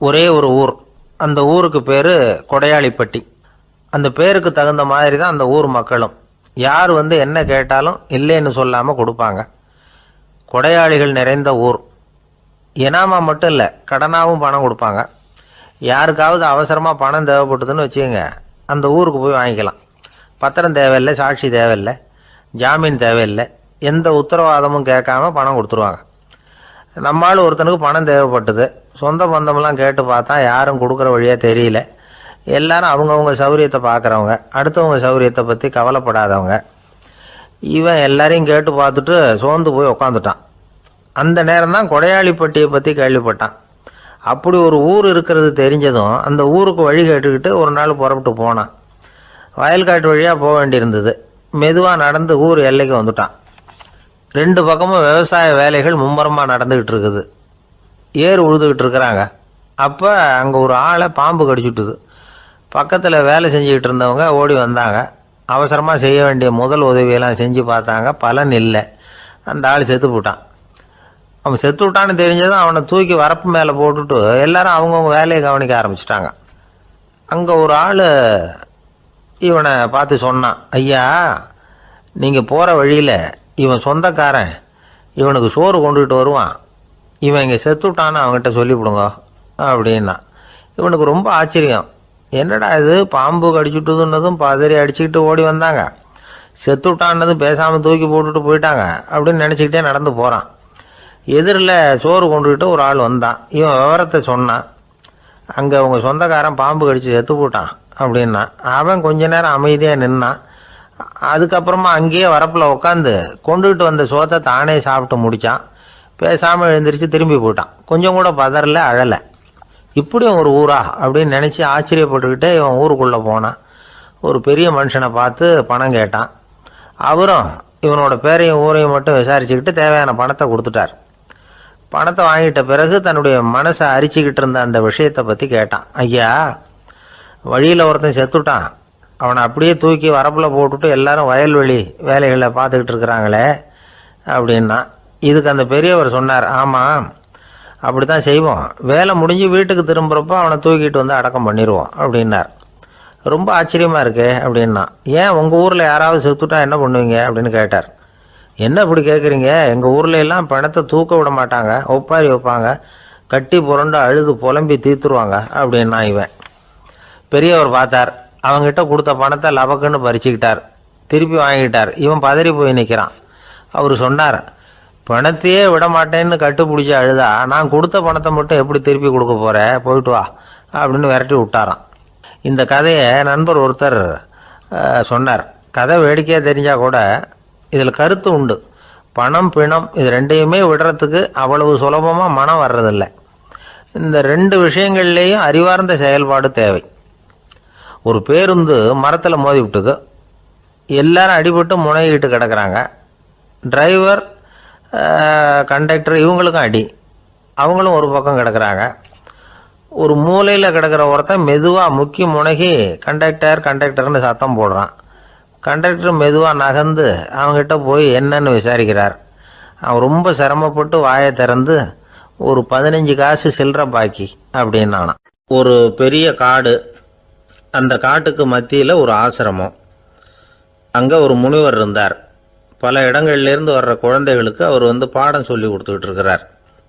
ஒரே ஒரு ஊர். அந்த ஊருக்கு பேர் கொடையாளிப்பட்டி. அந்த பேருக்கு தகுந்த மாதிரி தான் அந்த ஊர் மக்களும். யார் என்ன கேட்டாலும் இல்லைன்னு சொல்லாமல் கொடுப்பாங்க. கொடையாளிகள் நிறைந்த ஊர். இனாமா மட்டும் இல்லை, கடனாகவும் பணம் கொடுப்பாங்க. யாருக்காவது அவசரமாக பணம் தேவைப்பட்டதுன்னு வச்சுக்கோங்க, அந்த ஊருக்கு போய் வாங்கிக்கலாம். பத்திரம் தேவையில்லை, சாட்சி தேவையில்லை, ஜாமீன் தேவையில்லை, எந்த உத்தரவாதமும் கேட்காம பணம் கொடுத்துருவாங்க. நம்மால் ஒருத்தனுக்கு பணம் தேவைப்பட்டது. சொந்த பந்தமெல்லாம் கேட்டு பார்த்தா யாரும் கொடுக்குற வழியாக தெரியல. எல்லாரும் அவங்கவுங்க சௌரியத்தை பார்க்குறவங்க, அடுத்தவங்க சௌரியத்தை பற்றி கவலைப்படாதவங்க. இவன் எல்லாரையும் கேட்டு பார்த்துட்டு சோர்ந்து போய் உக்காந்துட்டான். அந்த நேரம் தான் கொடையாளிப்பட்டியை பற்றி கேள்விப்பட்டான். அப்படி ஒரு ஊர் இருக்கிறது தெரிஞ்சதும் அந்த ஊருக்கு வழி கேட்டுக்கிட்டு ஒரு நாள் புறப்பட்டு போனான். வயல்காட்டு வழியாக போக வேண்டியிருந்தது. மெதுவாக நடந்து ஊர் எல்லைக்கு வந்துட்டான். ரெண்டு பக்கமும் விவசாய வேலைகள் மும்முரமாக நடந்துக்கிட்டு இருக்குது. ஏர் உழுதுகிட்டு இருக்கிறாங்க. அப்போ அங்கே ஒரு ஆளை பாம்பு கடிச்சுட்டுது. பக்கத்தில் வேலை செஞ்சுக்கிட்டு இருந்தவங்க ஓடி வந்தாங்க. அவசரமாக செய்ய வேண்டிய முதல் உதவியெல்லாம் செஞ்சு பார்த்தாங்க. பலன் இல்லை. அந்த ஆள் செத்து போட்டான். அவன் செத்து விட்டான்னு தெரிஞ்சதும் அவனை தூக்கி வரப்பு மேலே போட்டுட்டு எல்லாரும் அவங்கவுங்க வேலையை கவனிக்க ஆரம்பிச்சிட்டாங்க. அங்கே ஒரு ஆள் இவனை பார்த்து சொன்னான், ஐயா, நீங்கள் போகிற வழியில் இவன் சொந்தக்காரன், இவனுக்கு சோறு கொண்டுகிட்டு வருவான். இவன் இங்கே செத்துட்டான்னு அவங்ககிட்ட சொல்லிவிடுங்க அப்படின்னா. இவனுக்கு ரொம்ப ஆச்சரியம். என்னடா இது, பாம்பு கடிச்சுட்டுதுன்னதும் பதறி அடிச்சுக்கிட்டு ஓடி வந்தாங்க, செத்துட்டான்னதும் பேசாமல் தூக்கி போட்டுட்டு போயிட்டாங்க அப்படின்னு நினச்சிக்கிட்டே நடந்து போகிறான். எதிரில் சோறு கொண்டுக்கிட்டு ஒரு ஆள் வந்தான். இவன் விவரத்தை சொன்னான். அங்கே அவங்க சொந்தக்காரன் பாம்பு கடிச்சு செத்து போட்டான் அப்படின்னா. அவன் கொஞ்ச நேரம் அமைதியாக நின்னான். அதுக்கப்புறமா அங்கேயே வரப்பில் உட்காந்து கொண்டுகிட்டு வந்த சோத்தை தானே சாப்பிட்டு முடித்தான். பேசாமல் எழுந்திரிச்சு திரும்பி போயிட்டான். கொஞ்சம் கூட பதறல, அழலை. இப்படியும் ஒரு ஊரா அப்படின்னு நினச்சி ஆச்சரியப்பட்டுக்கிட்டே இவன் ஊருக்குள்ளே போனான். ஒரு பெரிய மனுஷனை பார்த்து பணம் கேட்டான். அவரும் இவனோட பேரையும் ஊரையும் மட்டும் விசாரிச்சுக்கிட்டு தேவையான பணத்தை கொடுத்துட்டார். பணத்தை வாங்கிட்ட பிறகு தன்னுடைய மனசை அரிச்சிக்கிட்டு இருந்த அந்த விஷயத்தை பற்றி கேட்டான். ஐயா, வழியில் ஒருத்தன் செத்துட்டான், அவனை அப்படியே தூக்கி வரப்பில் போட்டுட்டு எல்லாரும் வயல்வெளி வேலைகளை பார்த்துக்கிட்டு இருக்கிறாங்களே அப்படின்னா. இதுக்கு அந்த பெரியவர் சொன்னார், ஆமாம், அப்படி தான் செய்வோம். வேலை முடிஞ்சு வீட்டுக்கு திரும்புகிறப்போ அவனை தூக்கிட்டு வந்து அடக்கம் பண்ணிடுவோம் அப்படின்னார். ரொம்ப ஆச்சரியமாக இருக்கே அப்படின்னா. ஏன் உங்கள் ஊரில் யாராவது செத்துட்டா என்ன பண்ணுவீங்க அப்படின்னு கேட்டார். என்ன இப்படி கேட்குறீங்க, எங்கள் ஊரில் எல்லாம் பணத்தை தூக்க விட மாட்டாங்க, ஒப்பாரி வைப்பாங்க, கட்டி புரண்டு அழுது புலம்பி தீர்த்துருவாங்க அப்படின்னா. இவன் பெரியவர் பார்த்தார். அவங்ககிட்ட கொடுத்த பணத்தை லபக்குன்னு பறிச்சுக்கிட்டார். திருப்பி வாங்கிட்டார். இவன் பதறி போய் நிற்கிறான். அவர் சொன்னார், பணத்தையே விட மாட்டேன்னு கட்டுப்பிடிச்சி அழுதா நான் கொடுத்த பணத்தை மட்டும் எப்படி திருப்பி கொடுக்க போகிறேன், போயிட்டு வா அப்படின்னு விரட்டி விட்டாரான். இந்த கதையை நண்பர் ஒருத்தர் சொன்னார். கதை வேடிக்கையாக தெரிஞ்சால் கூட இதில் கருத்து உண்டு. பணம் பிணம் இது ரெண்டையுமே விடுறதுக்கு அவ்வளவு சுலபமாக மனம் வர்றதில்லை. இந்த ரெண்டு விஷயங்கள்லேயும் அறிவார்ந்த செயல்பாடு தேவை. ஒரு பேருந்து மரத்தில் மோதி விட்டுது. எல்லாரும் அடிபட்டு முனைகிட்டு கிடக்கிறாங்க. டிரைவர், கண்டக்டர் இவங்களுக்கும் அடி. அவங்களும் ஒரு பக்கம் கிடக்கிறாங்க. ஒரு மூலையில் கிடக்கிற ஒருத்தன் மெதுவாக முக்கி முனகி கண்டக்டர்னு சத்தம் போடுறான். கண்டக்டர் மெதுவாக நகர்ந்து அவங்ககிட்ட போய் என்னன்னு விசாரிக்கிறார். அவன் ரொம்ப சிரமப்பட்டு வாயை திறந்து ஒரு 15 காசு சில்லற பாக்கி அப்படின்னானான். ஒரு பெரிய காடு. அந்த காட்டுக்கு மத்தியில் ஒரு ஆசிரமம். அங்கே ஒரு முனிவர் இருந்தார். பல இடங்கள்லேருந்து வர்ற குழந்தைகளுக்கு அவர் பாடம் சொல்லி கொடுத்துக்கிட்டு இருக்கிறார்.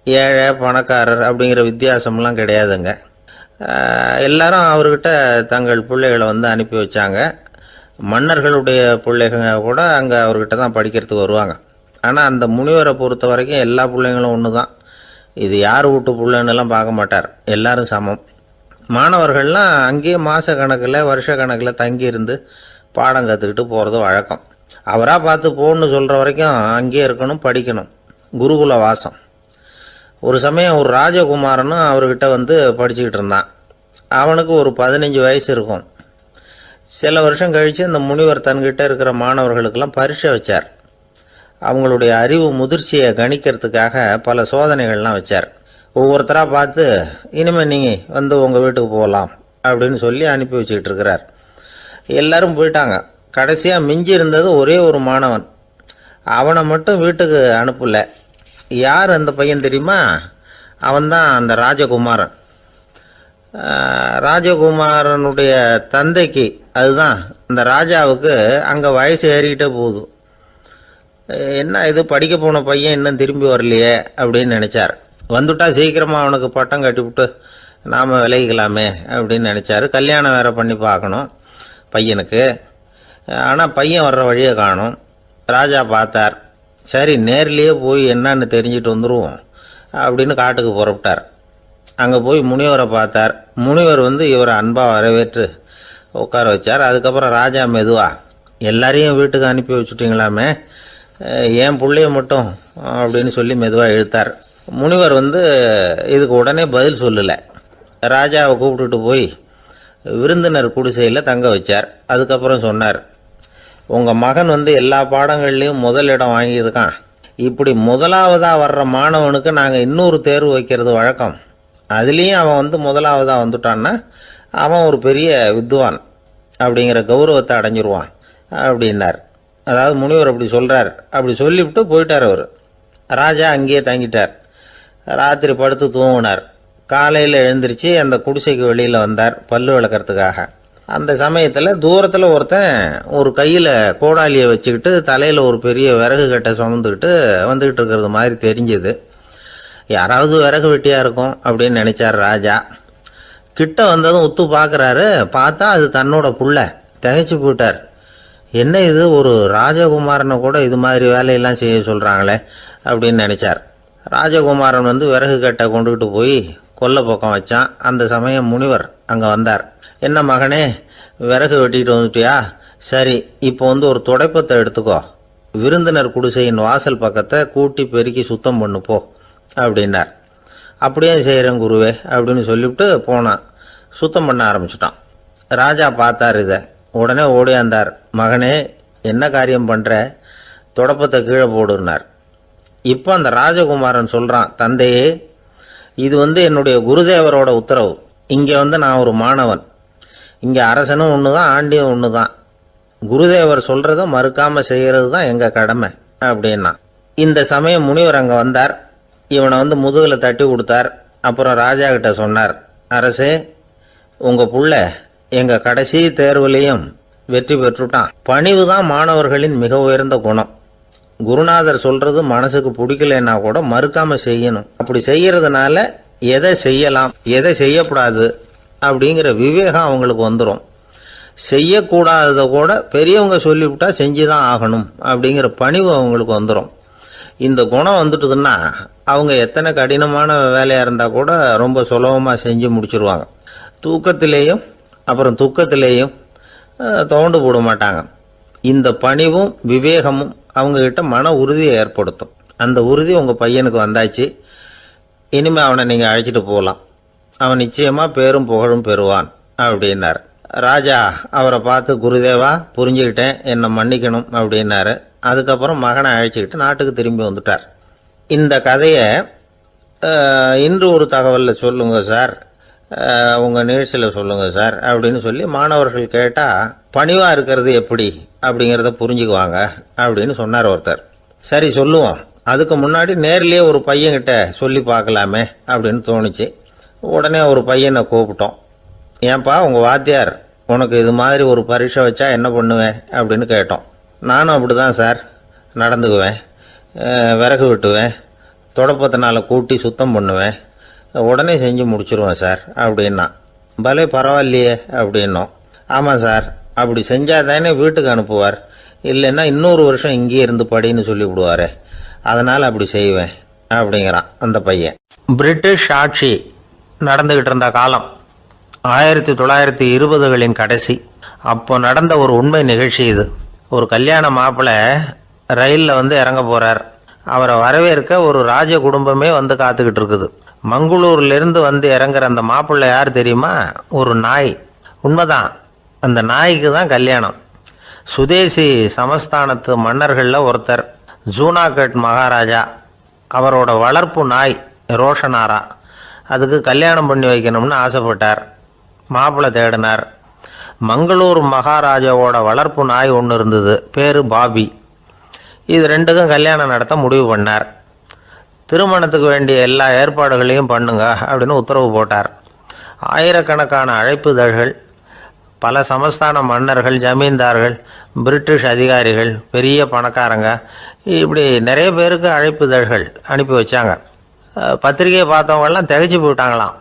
ஏழை பணக்காரர் அப்படிங்கிற வித்தியாசம்லாம் கிடையாதுங்க. எல்லாரும் அவர்கிட்ட தங்கள் பிள்ளைகளை அனுப்பி வச்சாங்க. மன்னர்களுடைய பிள்ளைங்க கூட அங்கே அவர்கிட்ட தான் படிக்கிறதுக்கு வருவாங்க. ஆனால் அந்த முனிவரை பொறுத்த வரைக்கும் எல்லா பிள்ளைங்களும் ஒன்று தான். இது யார் வீட்டு பிள்ளைன்னெல்லாம் பார்க்க மாட்டார். எல்லாரும் சமம். மாணவர்கள்லாம் அங்கேயே மாத கணக்கில் வருஷ கணக்கில் தங்கியிருந்து பாடம் கற்றுக்கிட்டு போகிறது வழக்கம். அவராக பார்த்து போன்னு சொல்கிற வரைக்கும் அங்கேயே இருக்கணும், படிக்கணும். குருகுல வாசம். ஒரு சமயம் ஒரு ராஜகுமாரனும் அவர்கிட்ட படிச்சுக்கிட்டு இருந்தான். அவனுக்கு ஒரு 15 வயசு இருக்கும். சில வருஷம் கழித்து அந்த முனிவர் தன்கிட்ட இருக்கிற மாணவர்களுக்கெல்லாம் பரீட்சை வச்சார். அவங்களுடைய அறிவு முதிர்ச்சியை கணிக்கிறதுக்காக பல சோதனைகள்லாம் வச்சார். ஒவ்வொருத்தராக பார்த்து இனிமேல் நீங்கள் உங்கள் வீட்டுக்கு போகலாம் அப்படின்னு சொல்லி அனுப்பி வச்சுக்கிட்டு இருக்கிறார். எல்லாரும் போயிட்டாங்க. கடைசியாக மிஞ்சி இருந்தது ஒரே ஒரு மாணவன். அவனை மட்டும் வீட்டுக்கு அனுப்பலை. யார் அந்த பையன் தெரியுமா? அவன்தான் அந்த ராஜகுமாரன். ராஜகுமாரனுடைய தந்தைக்கு, அதுதான் இந்த ராஜாவுக்கு, அங்கே வயசு ஏறிக்கிட்டே போகுது. என்ன இது படிக்க போன பையன் இன்னும் திரும்பி வரலையே அப்படின்னு நினச்சார். வந்துட்டா சீக்கிரமாக அவனுக்கு பட்டம் கட்டிவிட்டு நாம் விலகிக்கலாமே அப்படின்னு நினச்சார். கல்யாணம் வேறு பண்ணி பார்க்கணும் பையனுக்கு. ஆனால் பையன் வர்ற வழியை காணும். ராஜா பார்த்தார். சரி, நேர்லேயே போய் என்னன்னு தெரிஞ்சுட்டு வந்துடுவோம் அப்படின்னு காட்டுக்கு புறப்பட்டார். அங்கே போய் முனிவரை பார்த்தார். முனிவர் இவரை அன்பாக வரவேற்று உட்கார வச்சார். அதுக்கப்புறம் ராஜா மெதுவா, எல்லாரையும் வீட்டுக்கு அனுப்பி வச்சுட்டிங்களாமே, ஏன் பிள்ளைய மட்டும் அப்படின்னு சொல்லி மெதுவாக இழுத்தார். முனிவர் இதுக்கு உடனே பதில் சொல்லலை. ராஜாவை கூப்பிட்டுட்டு போய் விருந்தினர் குடிசையில் தங்க வச்சார். அதுக்கப்புறம் சொன்னார், உங்கள் மகன் எல்லா பாடங்கள்லேயும் முதல் இடம் வாங்கியிருக்கான். இப்படி முதலாவதாக வர்ற மாணவனுக்கு நாங்கள் இன்னொரு தேர்வு வைக்கிறது வழக்கம். அதுலேயும் அவன் முதலாவதாக வந்துட்டான்னா அவன் ஒரு பெரிய வித்வான் அப்படிங்கிற கௌரவத்தை அடைஞ்சிருவான் அப்படின்னார். அதாவது முனிவர் அப்படி சொல்கிறார். அப்படி சொல்லிவிட்டு போயிட்டார் அவர். ராஜா அங்கேயே தங்கிட்டார். ராத்திரி படுத்து தூங்கினார். காலையில் எழுந்திரிச்சு அந்த குடிசைக்கு வெளியில் வந்தார் பல்லு விளக்கிறதுக்காக. அந்த சமயத்தில் தூரத்தில் ஒருத்தன் ஒரு கையில் கோடாலியை வச்சுக்கிட்டு தலையில் ஒரு பெரிய விறகு கட்டை சுமந்துக்கிட்டு வந்துக்கிட்டு இருக்கிறது மாதிரி தெரிஞ்சுது. யாராவது விறகு வெட்டியாக இருக்கும் அப்படின்னு நினச்சார் ராஜா. கிட்ட வந்ததும் உத்து பார்க்குறாரு. பார்த்தா அது தன்னோட புள்ள. திகைச்சு போயிட்டார். என்ன இது, ஒரு ராஜகுமாரனை கூட இது மாதிரி வேலையெல்லாம் செய்ய சொல்கிறாங்களே அப்படின்னு நினச்சார். ராஜகுமாரன் விறகு கட்டை கொண்டுகிட்டு போய் கொல்லை பக்கம் வச்சான். அந்த சமயம் முனிவர் அங்கே வந்தார். என்ன மகனே, விறகு வெட்டிட்டு வந்துட்டியா? சரி, இப்போ ஒரு துடைப்பத்தை எடுத்துக்கோ, விருந்தினர் குடிசையின் வாசல் பக்கத்தை கூட்டி பெருக்கி சுத்தம் பண்ணு போ அப்படின்னார். அப்படியே செய்கிறேன் குருவே அப்படின்னு சொல்லிவிட்டு போனான். சுத்தம் பண்ண ஆரம்பிச்சிட்டான். ராஜா பார்த்தார் இதை. உடனே ஓடியாந்தார். மகனே, என்ன காரியம் பண்ணுற? துடைப்பத்தை கீழே போடுனார். இப்போ அந்த ராஜகுமாரன் சொல்கிறான், தந்தையே, இது என்னுடைய குருதேவரோட உத்தரவு. இங்கே நான் ஒரு மாணவன். இங்கே அரசனும் ஒன்று தான், ஆண்டியும் ஒன்று தான். குருதேவர் சொல்கிறத மறுக்காமல் செய்கிறது தான் எங்கள் கடமை அப்படின்னா. இந்த சமயம் முனிவர் அங்கே வந்தார். இவனை முதுகில் தட்டி கொடுத்தார். அப்புறம் ராஜா கிட்ட சொன்னார், அரசே, உங்கள் புள்ள எங்கள் கடைசி தேர்வுலையும் வெற்றி பெற்றுட்டான். பணிவு தான் மாணவர்களின் மிக உயர்ந்த குணம். குருநாதர் சொல்கிறது மனசுக்கு பிடிக்கலன்னா கூட மறுக்காமல் செய்யணும். அப்படி செய்கிறதுனால எதை செய்யலாம் எதை செய்யக்கூடாது அப்படிங்கிற விவேகம் அவங்களுக்கு வந்துடும். செய்யக்கூடாததை கூட பெரியவங்க சொல்லிவிட்டா செஞ்சு தான் ஆகணும் அப்படிங்கிற பணிவு அவங்களுக்கு வந்துடும். இந்த குணம் வந்துட்டுதுன்னா அவங்க எத்தனை கடினமான வேலையாக இருந்தால் கூட ரொம்ப சுலபமாக செஞ்சு முடிச்சிருவாங்க. தூக்கத்திலேயும் அப்புறம் துக்கத்திலேயும் தோண்டு போட மாட்டாங்க. இந்த பணிவும் விவேகமும் அவங்கக்கிட்ட மன உறுதியை ஏற்படுத்தும். அந்த உறுதி உங்கள் பையனுக்கு வந்தாச்சு. இனிமேல் அவனை நீங்கள் அழைச்சிட்டு போகலாம். அவன் நிச்சயமாக பேரும் புகழும் பெறுவான் அப்படின்னார். ராஜா அவரை பார்த்து, குருதேவா, புரிஞ்சுக்கிட்டேன், என்னை மன்னிக்கணும் அப்படின்னாரு. அதுக்கப்புறம் மகனை அழைச்சிக்கிட்டு நாட்டுக்கு திரும்பி வந்துட்டார். இந்த கதையை இன்று ஒரு தகவலில் சொல்லுங்கள் சார், உங்கள் நிகழ்ச்சியில் சொல்லுங்கள் சார் அப்படின்னு சொல்லி மாணவர்கள் கேட்டால் பணிவாக இருக்கிறது எப்படி அப்படிங்கிறத புரிஞ்சுக்குவாங்க அப்படின்னு சொன்னார் ஒருத்தர். சரி, சொல்லுவோம். அதுக்கு முன்னாடி நேர்லேயே ஒரு பையன்கிட்ட சொல்லி பார்க்கலாமே அப்படின்னு தோணுச்சு. உடனே ஒரு பையனை கூப்பிட்டோம். ஏன்பா, உங்கள் வாத்தியார் உனக்கு இது மாதிரி ஒரு பரீட்சை வச்சா என்ன பண்ணுவேன் அப்படின்னு கேட்டோம். நானும் அப்படி தான் சார் நடந்துக்குவேன். விறகு வெட்டுவேன், தொடப்பத்தினால கூட்டி சுத்தம் பண்ணுவேன், உடனே செஞ்சு முடிச்சிருவேன் சார் அப்படின்னா. பலே பரவாயில்லையே அப்படின்னோம். ஆமாம் சார், அப்படி செஞ்சால் தானே வீட்டுக்கு அனுப்புவார், இல்லைன்னா இன்னொரு வருஷம் இங்கேயே இருந்து படின்னு சொல்லி விடுவார், அதனால் அப்படி செய்வேன் அப்படிங்கிறான் அந்த பையன். பிரிட்டிஷ் ஆட்சி நடந்துக்கிட்டு இருந்த காலம் 1920களின் கடைசி. அப்போ நடந்த ஒரு உண்மை நிகழ்ச்சி இது. ஒரு கல்யாண மாப்பிள்ளை ரயிலில் இறங்க போகிறார். அவரை வரவேற்க ஒரு ராஜ குடும்பமே காத்துக்கிட்டு இருக்குது. மங்களூர்லேருந்து இறங்குற அந்த மாப்பிள்ளை யார் தெரியுமா? ஒரு நாய். உண்மைதான், அந்த நாய்க்கு தான் கல்யாணம். சுதேசி சமஸ்தானத்து மன்னர்களில் ஒருத்தர் ஜூனாகட் மகாராஜா. அவரோட வளர்ப்பு நாய் ரோஷனாரா. அதுக்கு கல்யாணம் பண்ணி வைக்கணும்னு ஆசைப்பட்டார். மாப்பிள்ளை தேடினார். மங்களூர் மகாராஜாவோட வளர்ப்பு நாய் ஒன்று இருந்தது, பேர் பாபி. இது ரெண்டுக்கும் கல்யாணம் நடத்த முடிவு பண்ணார். திருமணத்துக்கு வேண்டிய எல்லா ஏற்பாடுகளையும் பண்ணுங்க அப்படின்னு உத்தரவு போட்டார். ஆயிரக்கணக்கான அழைப்புதழ்கள், பல சமஸ்தான மன்னர்கள், ஜமீன்தார்கள், பிரிட்டிஷ் அதிகாரிகள், பெரிய பணக்காரங்க, இப்படி நிறைய பேருக்கு அழைப்புதழ்கள் அனுப்பி வச்சாங்க. பத்திரிகையை பார்த்தவங்கெல்லாம் திகைச்சு போயிட்டாங்களாம்.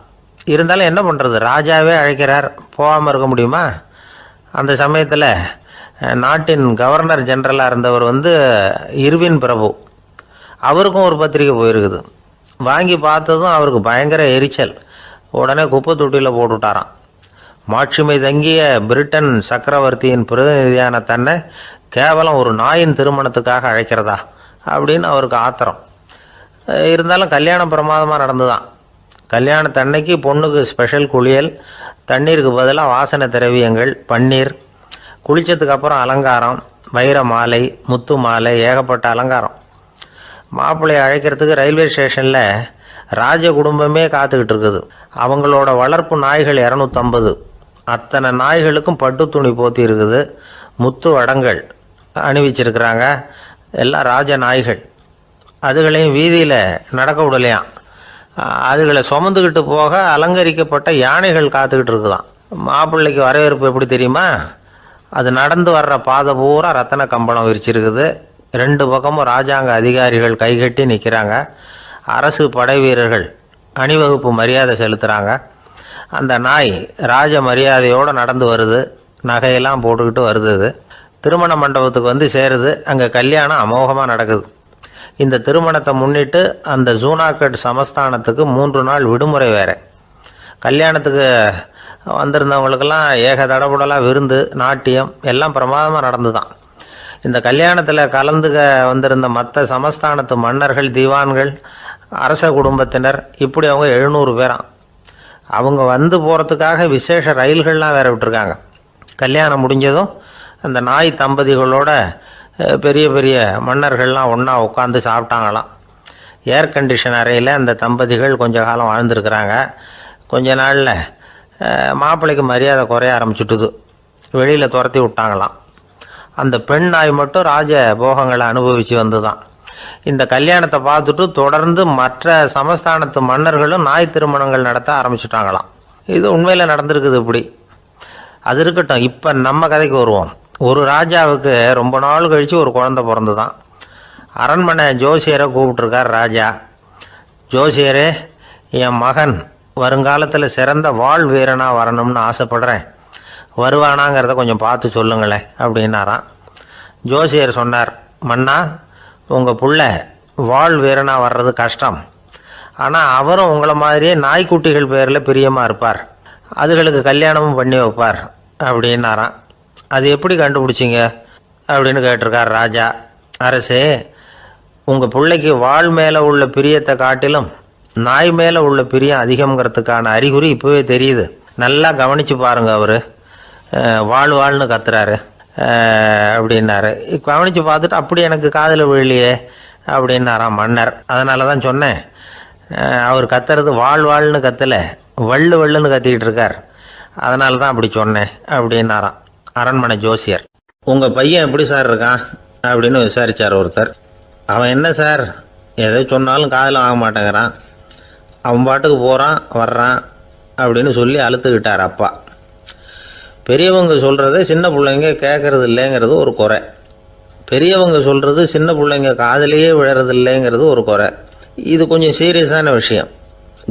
இருந்தாலும் என்ன பண்ணுறது, ராஜாவே அழைக்கிறார், போகாமல் இருக்க முடியுமா? அந்த சமயத்தில் நாட்டின் கவர்னர் ஜெனரலாக இருந்தவர் இர்வின் பிரபு, அவருக்கும் ஒரு பத்திரிக்கை போயிருக்குது. வாங்கி பார்த்ததும் அவருக்கு பயங்கர எரிச்சல். உடனே குப்பை தொட்டியில் போட்டுவிட்டாராம். மாட்சிமை தங்கிய பிரிட்டன் சக்கரவர்த்தியின் பிரதிநிதியான தன்னை கேவலம் ஒரு நாயின் திருமணத்துக்காக அழைக்கிறதா அப்படின்னு அவருக்கு ஆத்திரம். இருந்தாலும் கல்யாணம் பிரமாதமாக நடந்துதான். கல்யாணத்தன்னைக்கு பொண்ணுக்கு ஸ்பெஷல் குளியல், தண்ணீருக்கு பதிலாக வாசனை திரவியங்கள், பன்னீர், குளித்ததுக்கு அப்புறம் அலங்காரம், வைர மாலை, முத்து மாலை, ஏகப்பட்ட அலங்காரம். மாப்பிள்ளையை அழைக்கிறதுக்கு ரயில்வே ஸ்டேஷனில் ராஜ குடும்பமே காத்துக்கிட்டு இருக்குது. அவங்களோட வளர்ப்பு நாய்கள் 250. அத்தனை நாய்களுக்கும் பட்டு துணி போத்தி இருக்குது. முத்து வடங்கள் அணிவிச்சிருக்கிறாங்க. எல்லாம் ராஜ நாய்கள். அதுகளையும் வீதியில் நடக்க விடலையாம். அதுகளை சுமந்துக்கிட்டு போக அலங்கரிக்கப்பட்ட யானைகள் காத்துக்கிட்டு இருக்குதான். மாப்பிள்ளைக்கு வரவேற்பு எப்படி தெரியுமா? அது நடந்து வர்ற பாதை பூரா ரத்தன கம்பளம் விரிச்சிருக்குது. 2 பக்கமும் ராஜாங்க அதிகாரிகள் கைகட்டி நிற்கிறாங்க. அரசு படை வீரர்கள் அணிவகுப்பு மரியாதை செலுத்துகிறாங்க. அந்த நாய் ராஜ மரியாதையோடு நடந்து வருது. நகையெல்லாம் போட்டுக்கிட்டு வருது. திருமண மண்டபத்துக்கு சேருது. அங்கே கல்யாணம் அமோகமாக நடக்குது. இந்த திருமணத்தை முன்னிட்டு அந்த ஜூனாகட் சமஸ்தானத்துக்கு 3 நாள் விடுமுறை வேறு. கல்யாணத்துக்கு வந்திருந்தவங்களுக்கெல்லாம் ஏக தடபுடலாக விருந்து, நாட்டியம் எல்லாம் பிரமாதமாக நடந்து தான். இந்த கல்யாணத்தில் கலந்துக்க வந்திருந்த மற்ற சமஸ்தானத்து மன்னர்கள், திவான்கள், அரச குடும்பத்தினர், இப்படி அவங்க 700 பேராம். அவங்க போகிறதுக்காக விசேஷ ரயில்கள்லாம் வேற விட்டுருக்காங்க. கல்யாணம் முடிஞ்சதும் அந்த நாய் தம்பதிகளோட பெரிய பெரிய மன்னர்கள்லாம் ஒன்றா உட்காந்து சாப்பிட்டாங்களாம். ஏர் கண்டிஷன் அறையில் அந்த தம்பதிகள் கொஞ்ச காலம் வாழ்ந்துருக்கிறாங்க. கொஞ்ச நாளில் மாப்பிள்ளைக்கு மரியாதை குறைய ஆரம்பிச்சுட்டுது. வெளியில் துரத்தி விட்டாங்களாம். அந்த பெண் நாய் மட்டும் ராஜ போகங்களை அனுபவித்து வந்து தான். இந்த கல்யாணத்தை பார்த்துட்டு தொடர்ந்து மற்ற சமஸ்தானத்து மன்னர்களும் நாய் திருமணங்கள் நடத்த ஆரம்பிச்சுட்டாங்களாம். இது உண்மையில் நடந்திருக்குது. இப்படி அது இருக்கட்டும். இப்போ நம்ம கதைக்கு வருவோம். ஒரு ராஜாவுக்கு ரொம்ப நாள் கழித்து ஒரு குழந்தை பிறந்து தான். அரண்மனை ஜோசியரை கூப்பிட்ருக்கார் ராஜா. ஜோசியரே, என் மகன் வருங்காலத்தில் சிறந்த வாழ் வீரனாக வரணும்னு ஆசைப்படுறேன், வருவானாங்கிறத கொஞ்சம் பார்த்து சொல்லுங்களேன் அப்படின்னாராம். ஜோசியர் சொன்னார், மன்னா, உங்கள் புள்ள வாழ் வீரனாக வர்றது கஷ்டம். ஆனால் அவரும் உங்களை மாதிரியே நாய்க்குட்டிகள் பேரில் பிரியமாக இருப்பார், அதுகளுக்கு கல்யாணமும் பண்ணி வைப்பார் அப்படின்னாராம். அது எப்படி கண்டுபிடிச்சிங்க அப்படின்னு கேட்டிருக்கார் ராஜா. அரசே, உங்கள் பிள்ளைக்கு வாழ் மேலே உள்ள பிரியத்தை காட்டிலும் நாய் மேலே உள்ள பிரியம் அதிகங்கிறதுக்கான அறிகுறி இப்போவே தெரியுது. நல்லா கவனித்து பாருங்க. அவர் வாழ்ன்னு கத்துறாரு அப்படின்னாரு. கவனித்து பார்த்துட்டு அப்படி எனக்கு காதில் விழலையே அப்படின்னாராம் மன்னர். அதனால தான் சொன்னேன், அவர் கத்துறது வாழ்ன்னு கத்தலை, வள்ளுன்னு கத்திக்கிட்டு இருக்கார், அதனால தான் அப்படி சொன்னேன் அப்படின்னாராம் அரண்மனை ஜோசியர். உங்கள் பையன் எப்படி சார் இருக்கான் அப்படின்னு விசாரித்தார் ஒருத்தர். அவன் என்ன சார், எதை சொன்னாலும் காதில் வாங்க மாட்டேங்கிறான், அவன் பாட்டுக்கு போகிறான் வர்றான் அப்படின்னு சொல்லி அழுத்துக்கிட்டார் அப்பா. பெரியவங்க சொல்கிறத சின்ன பிள்ளைங்க கேட்கறது இல்லைங்கிறது ஒரு குறை. பெரியவங்க சொல்கிறது சின்ன பிள்ளைங்க காதிலேயே விழறது இல்லைங்கிறது ஒரு குறை. இது கொஞ்சம் சீரியஸான விஷயம்,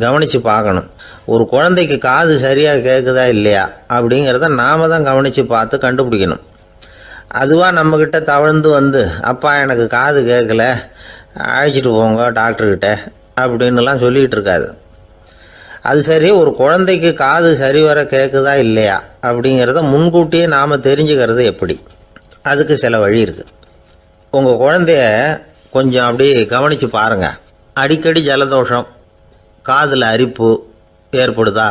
கவனித்து பார்க்கணும். ஒரு குழந்தைக்கு காது சரியாக கேட்குதா இல்லையா அப்படிங்கிறத நாம் தான் கவனித்து பார்த்து கண்டுபிடிக்கணும். அதுவாக நம்மக்கிட்ட தவழ்ந்து அப்பா எனக்கு காது கேட்கல, அழைச்சிட்டு போங்க டாக்டர்கிட்ட அப்படின்னுலாம் சொல்லிகிட்டு இருக்காது. அது சரி, ஒரு குழந்தைக்கு காது சரிவர கேட்குதா இல்லையா அப்படிங்கிறத முன்கூட்டியே நாம் தெரிஞ்சுக்கிறது எப்படி? அதுக்கு சில வழி இருக்குது. உங்கள் குழந்தைய கொஞ்சம் அப்படி கவனித்து பாருங்கள். அடிக்கடி ஜலதோஷம், காதில் அரிப்பு ஏற்படுதா,